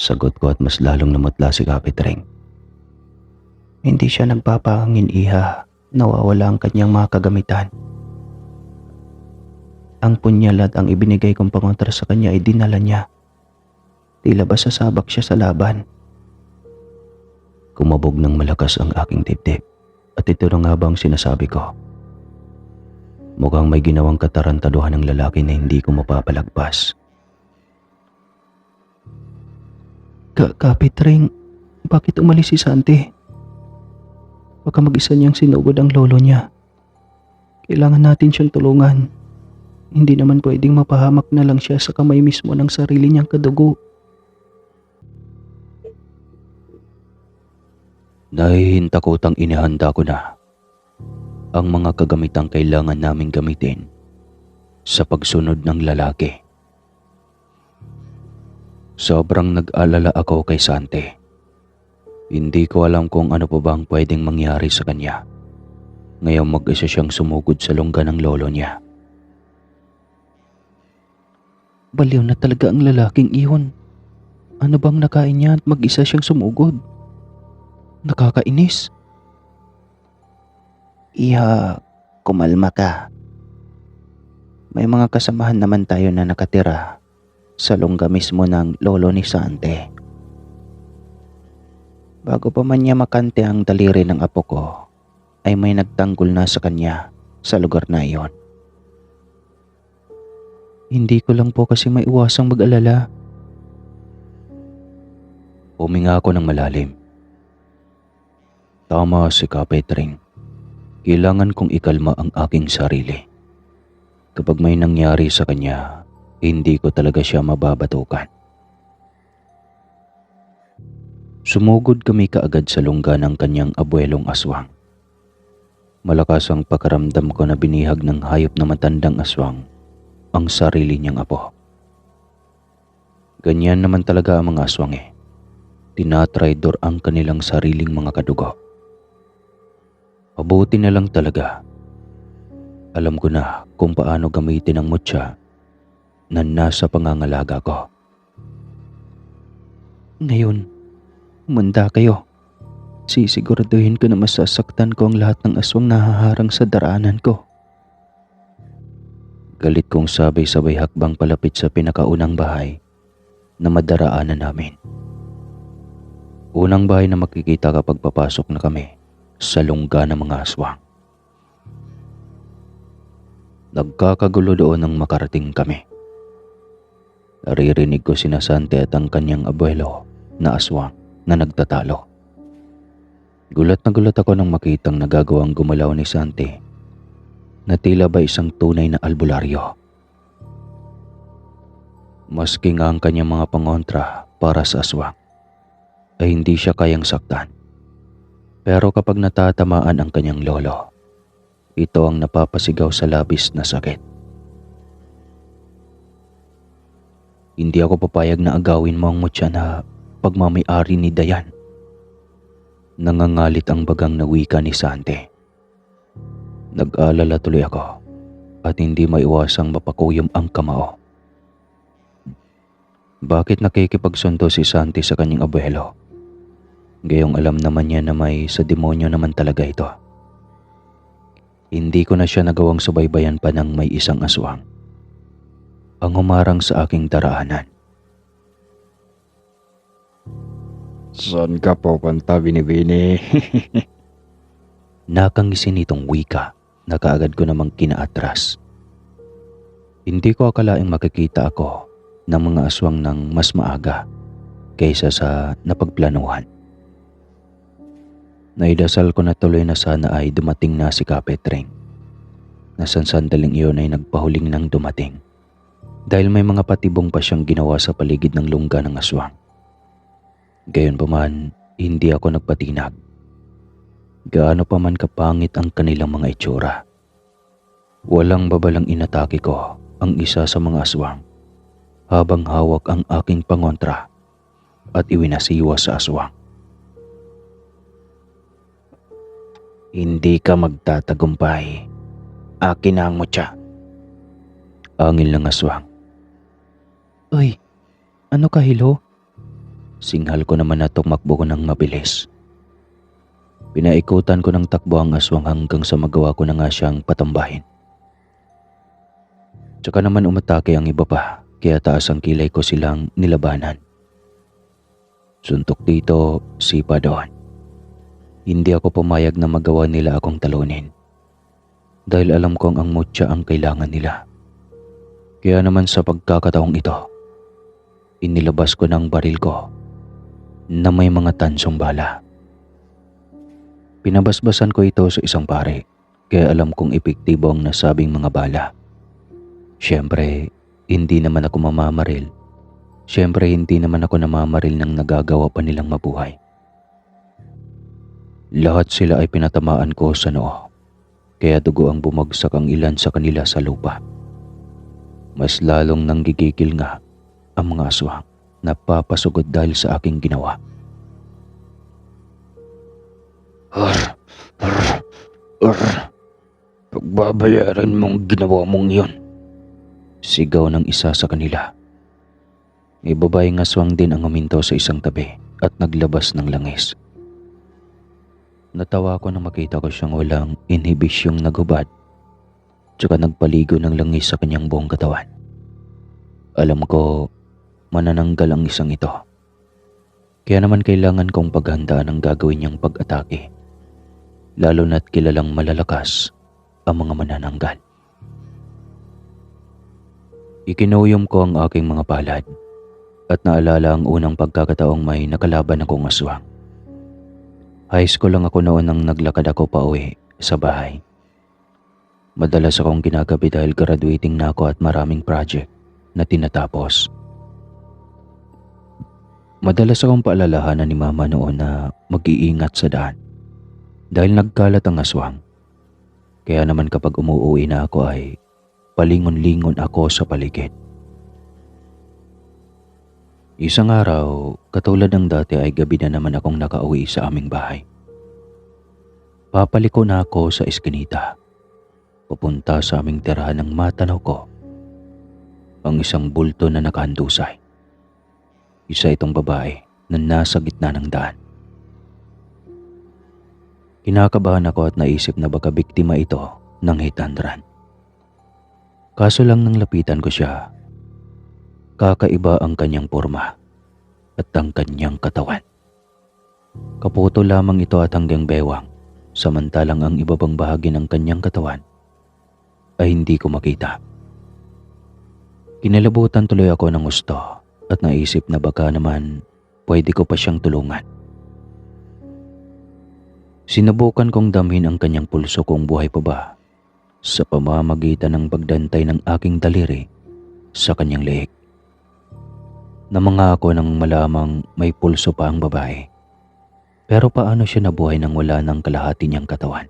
B: Sagot ko at mas lalong namutla si Kapitring. Hindi siya nagpapahangin, iha. Nawawala ang kanyang mga kagamitan. Ang punyal at ang ibinigay kong pangontra sa kanya ay dinala niya. Tila ba sasabak siya sa laban. Kumabog ng malakas ang aking dibdib at ito na nga ba ang sinasabi ko. Mukhang may ginawang katarantaduhan ng lalaki na hindi ko mapapalagpas. Kapitring, bakit umalis si Santi? Baka mag-isa niyang sinugod ang lolo niya. Kailangan natin siyang tulungan. Hindi naman pwedeng mapahamak na lang siya sa kamay mismo ng sarili niyang kadugo. Nahihintakotang inihanda ko na ang mga kagamitang kailangan naming gamitin sa pagsunod ng lalaki. Sobrang nag-alala ako kay Santi. Hindi ko alam kung ano pa bang pwedeng mangyari sa kanya. Ngayong mag-isa siyang sumugod sa lungga ng lolo niya. Baliw na talaga ang lalaking iyon. Ano bang nakain niya at mag-isa siyang sumugod? Nakakainis. Iha, kumalma ka. May mga kasamahan naman tayo na nakatira sa lungga mismo ng lolo ni Santi. Bago pa man niya makante ang daliri ng apo ko, ay may nagtanggol na sa kanya sa lugar na iyon. Hindi ko lang po kasi maiwasang mag-alala. Huminga ako ng malalim. Tama si Kapetring. Kailangan kong ikalma ang aking sarili. Kapag may nangyari sa kanya, hindi ko talaga siya mababatukan. Sumugod kami kaagad sa lungga ng kanyang abuelong aswang. Malakas ang pakaramdam ko na binihag ng hayop na matandang aswang ang sarili niyang apo. Ganyan naman talaga ang mga aswang eh. Tinatraidor ang kanilang sariling mga kadugo. Mabuti na lang talaga. Alam ko na kung paano gamitin ang mutya na nasa pangangalaga ko. Ngayon, umanda kayo. Sisiguraduhin ko na masasaktan ko ang lahat ng aswang nahaharang sa daraanan ko. Galit kong sabay-sabay hakbang palapit sa pinakaunang bahay na madaraanan namin. Unang bahay na makikita kapag papasok na kami sa lungga ng mga aswang. Nagkakagulo doon nang makarating kami. Naririnig ko sina Sante at ang kanyang abuelo na aswang na nagtatalo. Gulat na gulat ako nang makitang nagagawang gumalaw ni Sante na tila ba isang tunay na albularyo. Maski nga ang kanyang mga pangontra para sa aswang ay hindi siya kayang saktan. Pero kapag natatamaan ang kanyang lolo, ito ang napapasigaw sa labis na sakit. Hindi ako papayag na agawin mo ang mutya na pagmamay-ari ni Dayan. Nangangalit ang bagang na wika ni Sante. Nag-alala tuloy ako at hindi maiwasang mapakuyom ang kamao. Bakit nakikipagsundo si Sante sa kanyang abuelo? Gayong alam naman niya na may sa demonyo naman talaga ito. Hindi ko na siya nagawang subaybayan pa ng may isang aswang ang humarang sa aking daraanan.
A: Saan ka pupunta, Binibini?
B: Nakangisin itong wika na kaagad ko namang kinaatras. Hindi ko akalaing makikita ako ng mga aswang ng mas maaga kaysa sa napagplanuhan. Naidasal ko na tuloy na sana ay dumating na si Kapetring. Na sa sandaling iyon ay nagpahuling nang dumating dahil may mga patibong pa siyang ginawa sa paligid ng lungga ng aswang. Gayunpaman, hindi ako nagpatinag. Gaano pa man kapangit ang kanilang mga itsura. Walang babalang inatake ko ang isa sa mga aswang habang hawak ang aking pangontra at iwinasiwa sa aswang. Hindi ka magtatagumpay. Akin na ang mutya. Angil ng aswang. Uy, ano ka hilo? Singhal ko naman na tumakbo ko ng mabilis. Pinaikutan ko ng takbo ang aswang hanggang sa magawa ko na nga siyang patambahin. Tsaka naman umatake ang iba pa, kaya taas ang kilay ko silang nilabanan. Suntok dito, sipa doon. Hindi ako pumayag na magawa nila akong talunin. Dahil alam kong ang mutya ang kailangan nila. Kaya naman sa pagkakataong ito, inilabas ko ng baril ko na may mga tansong bala. Pinabasbasan ko ito sa isang pare, kaya alam kong epektibo ang nasabing mga bala. Siyempre, hindi naman ako mamamaril. Siyempre, hindi naman ako namamaril ng nagagawa pa nilang mabuhay. Lahat sila ay pinatamaan ko sa noo, kaya dugo ang bumagsak ang ilan sa kanila sa lupa. Mas lalong nanggigigil nga ang mga aswang na papasugod dahil sa aking ginawa. Pagbabayaran mong ginawa mong iyon. Sigaw ng isa sa kanila. May babaeng aswang din ang huminto sa isang tabi at naglabas ng langis. Natawa ko nang makita ko siyang walang inhibisyong naghubad tsaka nagpaligo ng langis sa kanyang buong katawan. Alam ko, manananggal ang isang ito. Kaya naman kailangan kong paghandaan ang gagawin niyang pag-atake. Lalo na't kilalang malalakas ang mga manananggal. Ikinuyom ko ang aking mga palad at naalala ang unang pagkakataong may nakalaban akong aswang. High school lang ako noon nang naglakad ako pauwi sa bahay. Madalas akong ginagabi dahil graduating na ako at maraming project na tinatapos. Madalas akong paalalahanan ni mama noon na mag-iingat sa daan dahil nagkalat ang aswang. Kaya naman kapag umuwi na ako ay palingon-lingon ako sa paligid. Isang araw, katulad ng dati ay gabi na naman akong nakauwi sa aming bahay. Papaliko na ako sa eskinita. Papunta sa aming tirahan ng matanaw ko ang isang bulto na nakahandusay. Isa itong babae na nasa gitna ng daan. Kinakabahan ako at naisip na baka biktima ito ng hit and run. Kaso lang nang lapitan ko siya, kakaiba ang kanyang porma at ang kanyang katawan. Kaputo lamang ito at hanggang bewang, samantalang ang iba pang bahagi ng kanyang katawan ay hindi ko makita. Kinalabutan tuloy ako ng gusto at naisip na baka naman pwede ko pa siyang tulungan. Sinubukan kong damhin ang kanyang pulso kung buhay pa ba sa pamamagitan ng pagdantay ng aking daliri sa kanyang leeg. Namangako nang malamang may pulso pa ang babae. Pero paano siya nabuhay nang wala ng kalahati niyang katawan?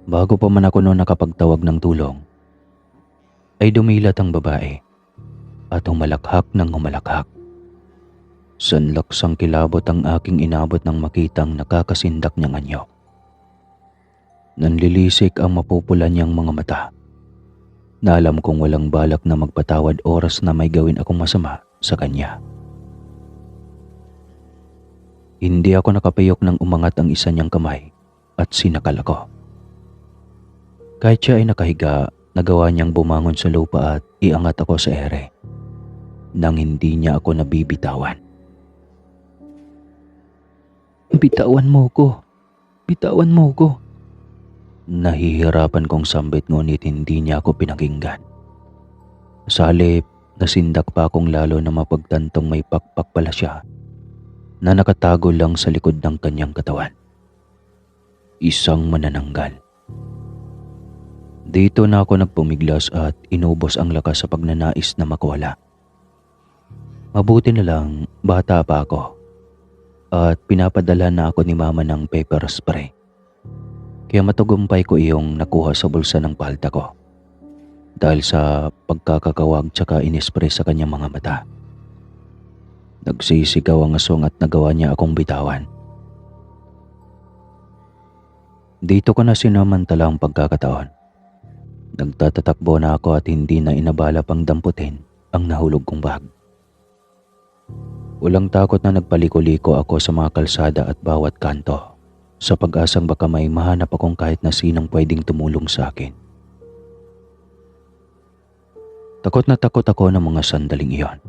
B: Bago pa man ako noon nakapagtawag ng tulong, ay dumilat ang babae at humalakhak ng humalakhak. Sanlaksang kilabot ang aking inabot nang makitang nakakasindak niyang anyo. Nanlilisik ang mapupula niyang mga mata na alam kong walang balak na magpatawad oras na may gawin akong masama sa kanya. Hindi ako nakapayok nang umangat ang isa niyang kamay at sinakal ako. Kahit siya ay nakahiga, nagawa niyang bumangon sa lupa at iangat ako sa ere nang hindi niya ako nabibitawan. Bitawan mo ko! Bitawan mo ko! Nahihirapan kong sambit ngunit hindi niya ako pinakinggan. Sa halip, nasindak pa akong lalo na mapagtantong may pakpak pala siya na nakatago lang sa likod ng kanyang katawan. Isang manananggal. Dito na ako nagpumiglas at inubos ang lakas sa pagnanais na makawala. Mabuti na lang bata pa ako at pinapadala na ako ni mama ng pepper spray. Kaya matagumpay ko iyong nakuha sa bulsa ng palda ko dahil sa pagkakakawag tsaka inispray sa kanyang mga mata. Nagsisigaw ang aswang at nagawa niya akong bitawan. Dito ko na sinamantala ang pagkakataon. Nagtatatakbo na ako at hindi na inabala pang damputin ang nahulog kong bag. Walang takot na nagpaliko-liko ako sa mga kalsada at bawat kanto sa pag-asang baka may mahanap akong kahit na sinong pwedeng tumulong sa akin. Takot na takot ako ng mga sandaling iyon.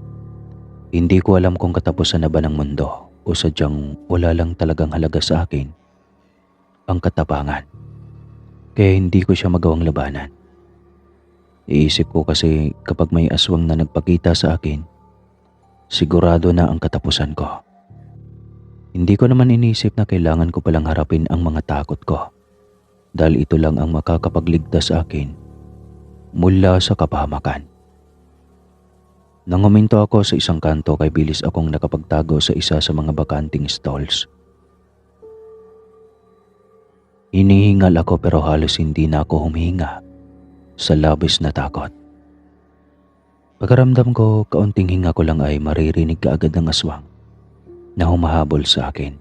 B: Hindi ko alam kung katapusan na ba ng mundo o sadyang wala lang talagang halaga sa akin ang katapangan. Kaya hindi ko siya magawang labanan. Iisip ko kasi kapag may aswang na nagpakita sa akin, sigurado na ang katapusan ko. Hindi ko naman inisip na kailangan ko palang harapin ang mga takot ko dahil ito lang ang makakapagligtas sa akin mula sa kapahamakan. Nang huminto ako sa isang kanto kay bilis akong nakapagtago sa isa sa mga bakanting stalls. Hinihingal ako pero halos hindi na ako humihinga sa labis na takot. Pagkaramdam ko, kaunting hinga ko lang ay maririnig kaagad ng aswang na humahabol sa akin.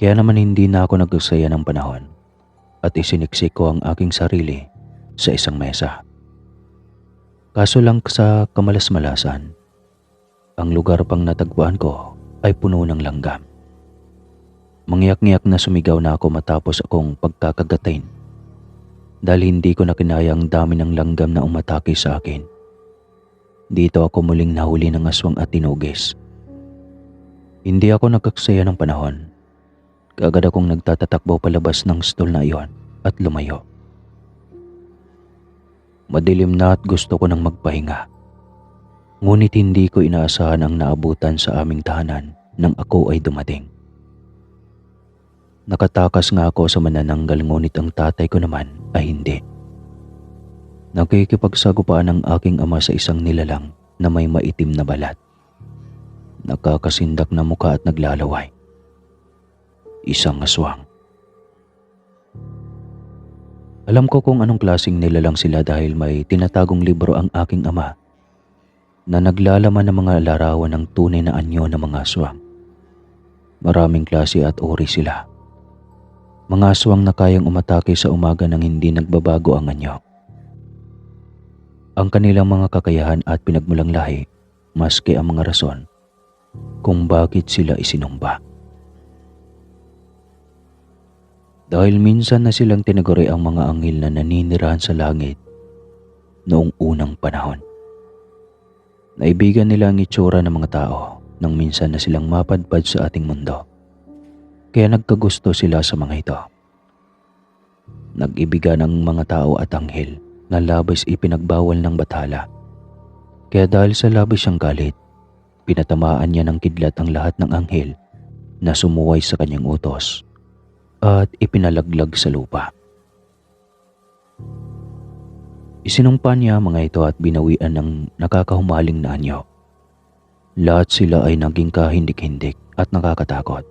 B: Kaya naman hindi na ako nagsaya ng panahon at isiniksik ko ang aking sarili sa isang mesa. Kaso lang sa kamalas-malasan, ang lugar pang natagpuan ko ay puno ng langgam. Mangyak-ngyak na sumigaw na ako matapos akong pagkakagatin dahil hindi ko na kinaya ang dami ng langgam na umatake sa akin. Dito ako muling nahuli ng aswang at tinugis. Hindi ako nagkaksaya ng panahon. Kaagad akong nagtatatakbo palabas ng stall na iyon at lumayo. Madilim na at gusto ko nang magpahinga. Ngunit hindi ko inaasahan ang naabutan sa aming tahanan nang ako ay dumating. Nakatakas nga ako sa manananggal ngunit ang tatay ko naman ay hindi. Nakikipagsagupaan ang aking ama sa isang nilalang na may maitim na balat. Nakakasindak na muka at naglalaway. Isang aswang. Alam ko kung anong klaseng nilalang sila dahil may tinatagong libro ang aking ama na naglalaman ng mga larawan ng tunay na anyo ng mga aswang. Maraming klase at uri sila. Mga aswang na kayang umatake sa umaga nang hindi nagbabago ang anyo. Ang kanilang mga kakayahan at pinagmulang lahi, maski ang mga rason kung bakit sila isinumba. Dahil minsan na silang tinaguri ang mga anghel na naninirahan sa langit noong unang panahon. Naibigan nila ang itsura ng mga tao nang minsan na silang mapadpad sa ating mundo. Kaya nagkagusto sila sa mga ito. Nag-ibigan ng mga tao at anghel na labis ipinagbawal ng bathala. Kaya dahil sa labis siyang galit, pinatamaan niya ng kidlat ang lahat ng anghel na sumuway sa kanyang utos at ipinalaglag sa lupa. Isinumpa niya mga ito at binawian ng nakakahumaling na anyo. Lahat sila ay naging kahindik-hindik at nakakatakot.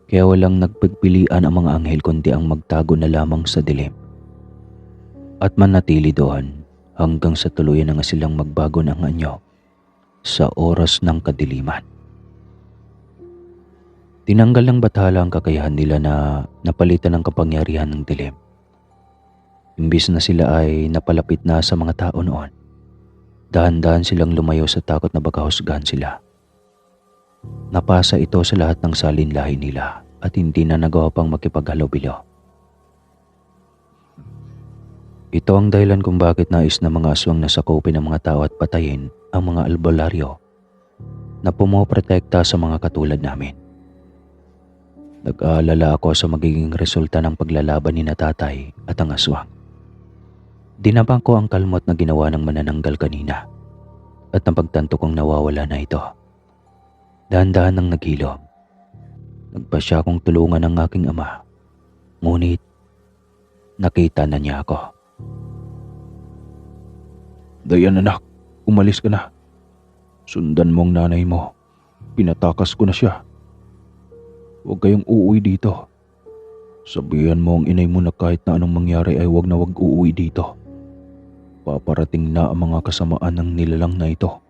B: Kaya walang nagpagpilian ang mga anghel kundi ang magtago na lamang sa dilim at manatili doon hanggang sa tuluyan na nga silang magbago ng anyo sa oras ng kadiliman. Tinanggal ng bathala ang kakayahan nila na napalitan ng kapangyarihan ng dilim. Imbis na sila ay napalapit na sa mga tao noon, dahan-dahan silang lumayo sa takot na baka husgahan sila. Napasa ito sa lahat ng salinlahi nila at hindi na nagawa pang makipaghalubilo. Ito ang dahilan kung bakit nais na mga aswang na sakupin ang mga tao at patayin ang mga albularyo na pumoprotekta sa mga katulad namin. Nag-aalala ako sa magiging resulta ng paglalaban ni na tatay at ang aswang. Dinabang ko ang kalmot na ginawa ng manananggal kanina at napagtanto kong nawawala na ito. Dahan-dahan nang naghilom. Nagpasya kong tulungan ang aking ama. Ngunit nakita na niya ako.
A: Dayan anak, umalis ka na. Sundan mo ang nanay mo. Pinatakas ko na siya. Huwag kayong uuwi dito. Sabihan mo ang inay mo na kahit na anong mangyari ay huwag na huwag uuwi dito. Paparating na ang mga kasamaan ng nilalang na ito.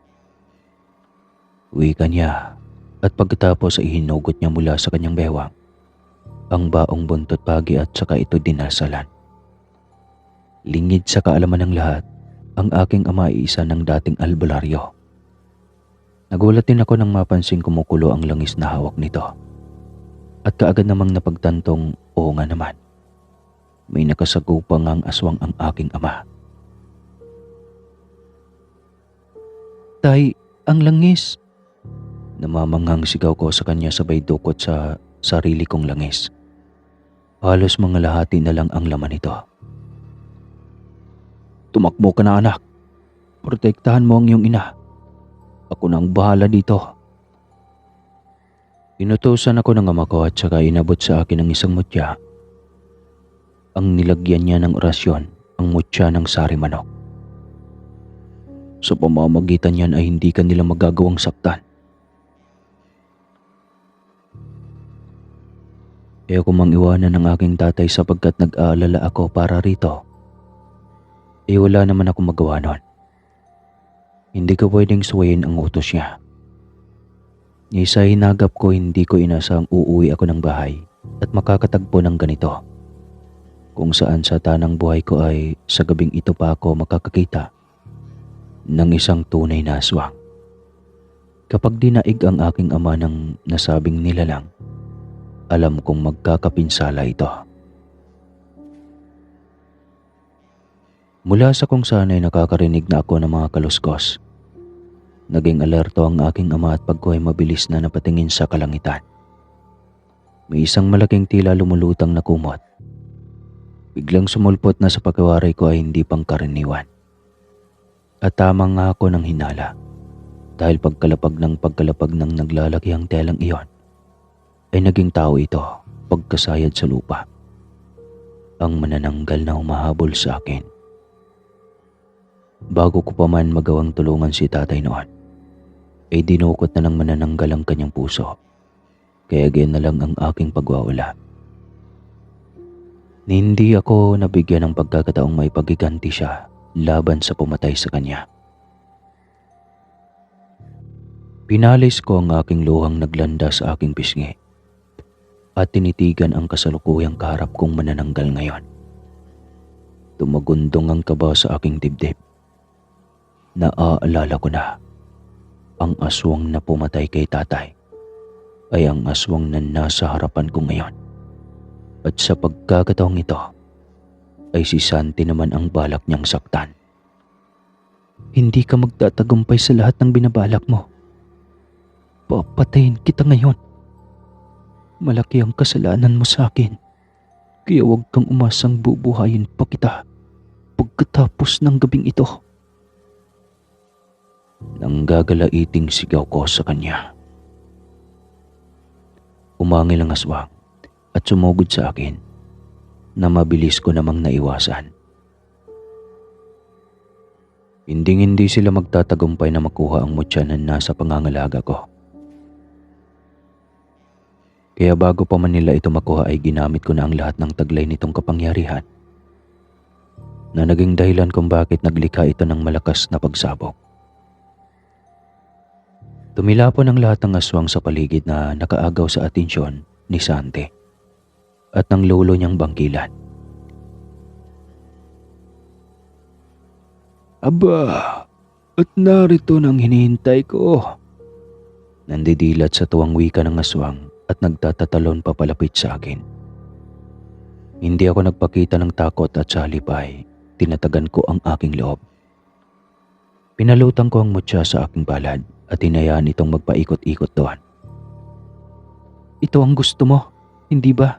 B: Wika niya at pagkatapos ay hinugot niya mula sa kanyang bewang ang baong buntot pagi at saka ito dinasalan. Lingid sa kaalaman ng lahat, ang aking ama ay isa ng dating albularyo. Nagulat din ako nang mapansing kumukulo ang langis na hawak nito. At kaagad namang napagtantong, oo nga naman. May nakasagupang ang aswang ang aking ama. Tay, ang langis! Namamanghang sigaw ko sa kanya sabay dukot sa sarili kong langis. Halos mga lahati na lang ang laman nito.
A: Tumakbo ka na anak. Protektahan mo ang iyong ina. Ako na ang bahala dito.
B: Inutusan ako ng ama ko at saka inabot sa akin ng isang mutya. Ang nilagyan niya ng orasyon, ang mutya ng sari manok.
A: Sa pamamagitan niyan ay hindi ka nila magagawang saktan.
B: Ayoko mang iwanan ng aking tatay sapagkat nag-aalala ako para rito. Wala naman akong magawa nun. Hindi ko pwedeng suwayin ang utos niya. Sa hinagap ko hindi ko inasang uuwi ako ng bahay at makakatagpo ng ganito. Kung saan sa tanang buhay ko ay sa gabing ito pa ako makakakita ng isang tunay na aswang. Kapag dinaig ang aking ama ng nasabing nilalang, alam kong magkakapinsala ito. Mula sa kung saan ay nakakarinig na ako ng mga kaluskos, naging alerto ang aking ama at pagko ay mabilis na napatingin sa kalangitan. May isang malaking tila lumulutang na kumot. Biglang sumulpot na sa pagkawaray ko ay hindi pangkaraniwan. At tama nga ako ng hinala dahil pagkalapag ng naglalakihang telang iyon ay naging tao ito pagkasayad sa lupa. Ang manananggal na humahabol sa akin. Bago ko pa man magawang tulungan si tatay noon, ay dinukot na ng manananggal ang kanyang puso. Kaya ganyan na lang ang aking pagwawala. Hindi ako nabigyan ng pagkakataong may paggiganti siya laban sa pumatay sa kanya. Pinalis ko ang aking luhang naglanda sa aking pisngi at tinitigan ang kasalukuyang kaharap kong manananggal ngayon. Tumagundong ang kaba sa aking dibdib. Naaalala ko na ang aswang na pumatay kay tatay ay ang aswang na nasa harapan ko ngayon. At sa pagkakataong ito ay si Santi naman ang balak niyang saktan. Hindi ka magtatagumpay sa lahat ng binabalak mo. Papatayin kita ngayon. Malaki ang kasalanan mo sa akin. Kaya huwag kang umasang bubuhayin pa kita pagkatapos ng gabing ito. Nang gagalaiting sigaw ko sa kanya. Umangil ang aswang at sumugod sa akin na mabilis ko namang naiwasan. Hindi sila magtatagumpay na makuha ang mutya na nasa pangangalaga ko. Kaya bago pa man nila ito makuha ay ginamit ko na ang lahat ng taglay nitong kapangyarihan na naging dahilan kung bakit naglikha ito ng malakas na pagsabog. Tumilapon ang lahat ng aswang sa paligid na nakaagaw sa atensyon ni Santi at ng lolo niyang bangkilan. Aba, at narito nang hinihintay ko. Nandidilat sa tuwang wika ng aswang at nagtatatalon papalapit sa akin. Hindi ako nagpakita ng takot at sa halip ay tinatagan ko ang aking loob. Pinalutang ko ang mutya sa aking palad at hinayaan itong magpaikot-ikot doon. Ito ang gusto mo, hindi ba?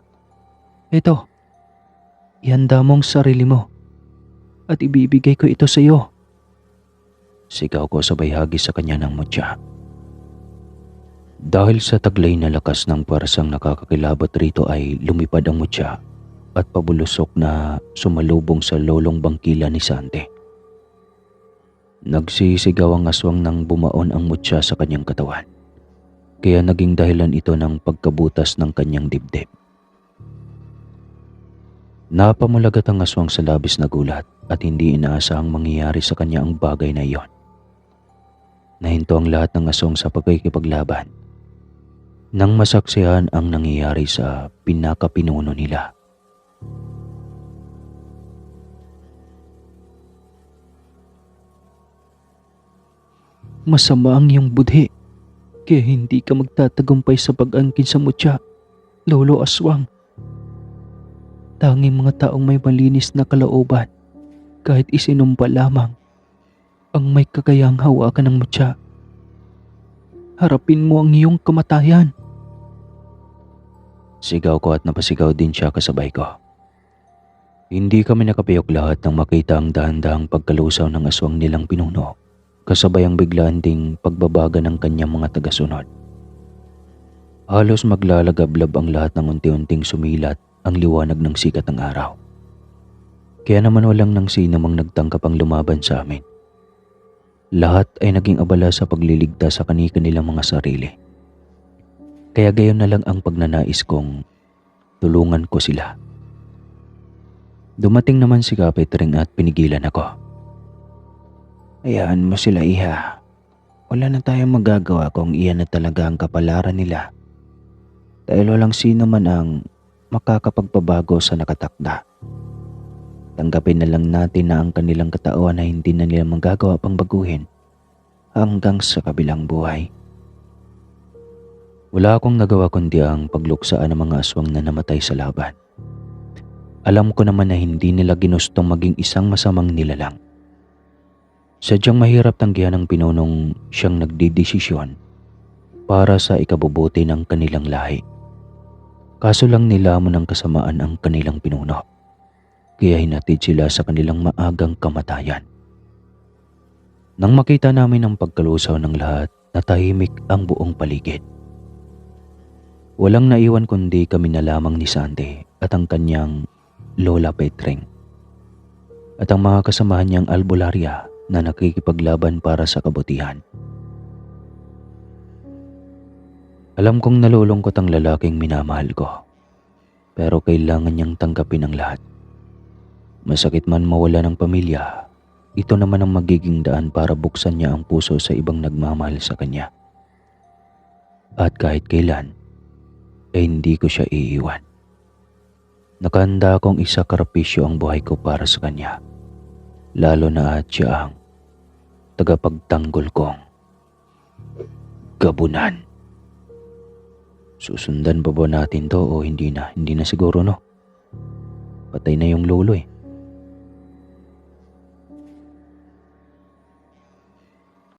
B: Ito, ihanda mong sarili mo at ibibigay ko ito sa iyo. Sigaw ko sabay hagis sa kanya ng mutya. Dahil sa taglay na lakas ng puwersang nakakakilabot rito ay lumipad ang mutya at pabulusok na sumalubong sa lolong bangkila ni Santi. Nagsisigaw ang aswang nang bumaon ang mutya sa kanyang katawan. Kaya naging dahilan ito ng pagkabutas ng kanyang dibdib. Napamulagat ang aswang sa labis na gulat at hindi inaasahang mangyayari sa kanya ang bagay na iyon. Nahinto ang lahat ng aswang sa pagkikipaglaban nang masaksihan ang nangyayari sa pinakapinuno nila. Masama ang iyong budhi, kaya hindi ka magtatagumpay sa pag-angkin sa mutya, Lolo Aswang. Tanging mga taong may malinis na kalooban, kahit isinumpa lamang, ang may kakayahang hawakan ng mutya. Harapin mo ang iyong kamatayan. Sigaw ko at napasigaw din siya kasabay ko. Hindi kami nakapiyok lahat nang makita ang dahan-dahang pagkalusaw ng aswang nilang pinuno, kasabay ang biglaan ding pagbabaga ng kanyang mga tagasunod. Halos maglalagablab ang lahat ng unti-unting sumilat ang liwanag ng sikat ng araw. Kaya naman walang nang sinamang nagtangkap ang lumaban sa amin. Lahat ay naging abala sa pagliligtas sa kani-kanilang mga sarili. Kaya gayon na lang ang pagnanais kong tulungan ko sila. Dumating naman si Kapitring at pinigilan ako. Hayaan mo sila, iha. Wala na tayong magagawa kung iyan na talaga ang kapalaran nila. Dahil walang sino man ang makakapagpabago sa nakatakda. Tanggapin na lang natin na ang kanilang katauhan na hindi na nila magagawa pang baguhin hanggang sa kabilang buhay. Wala akong nagawa kundi ang pagluksaan ng mga aswang na namatay sa laban. Alam ko naman na hindi nila ginustong maging isang masamang nilalang. Sadyang mahirap tanggihan ng pinunong siyang nagdidesisyon para sa ikabubuti ng kanilang lahi. Kaso lang nilamon ng kasamaan ang kanilang pinuno. kaya hinatid sila sa kanilang maagang kamatayan. Nang makita namin ang pagkalusaw ng lahat, natahimik ang buong paligid. Walang naiwan kundi kami na lamang ni Sandy at ang kanyang Lola Petreng at ang mga kasamahan niyang albularya na nakikipaglaban para sa kabutihan. Alam kong nalulungkot ang lalaking minamahal ko, pero kailangan niyang tanggapin ang lahat. Masakit man mawala ng pamilya, ito naman ang magiging daan para buksan niya ang puso sa ibang nagmamahal sa kanya. At kahit kailan, ay hindi ko siya iiwan. Nakahanda akong isakripisyo ang buhay ko para sa kanya, lalo na at siya ang tagapagtanggol kong gabunan. Susundan pa ba natin to o hindi na? Hindi na siguro, no? Patay na yung lolo eh.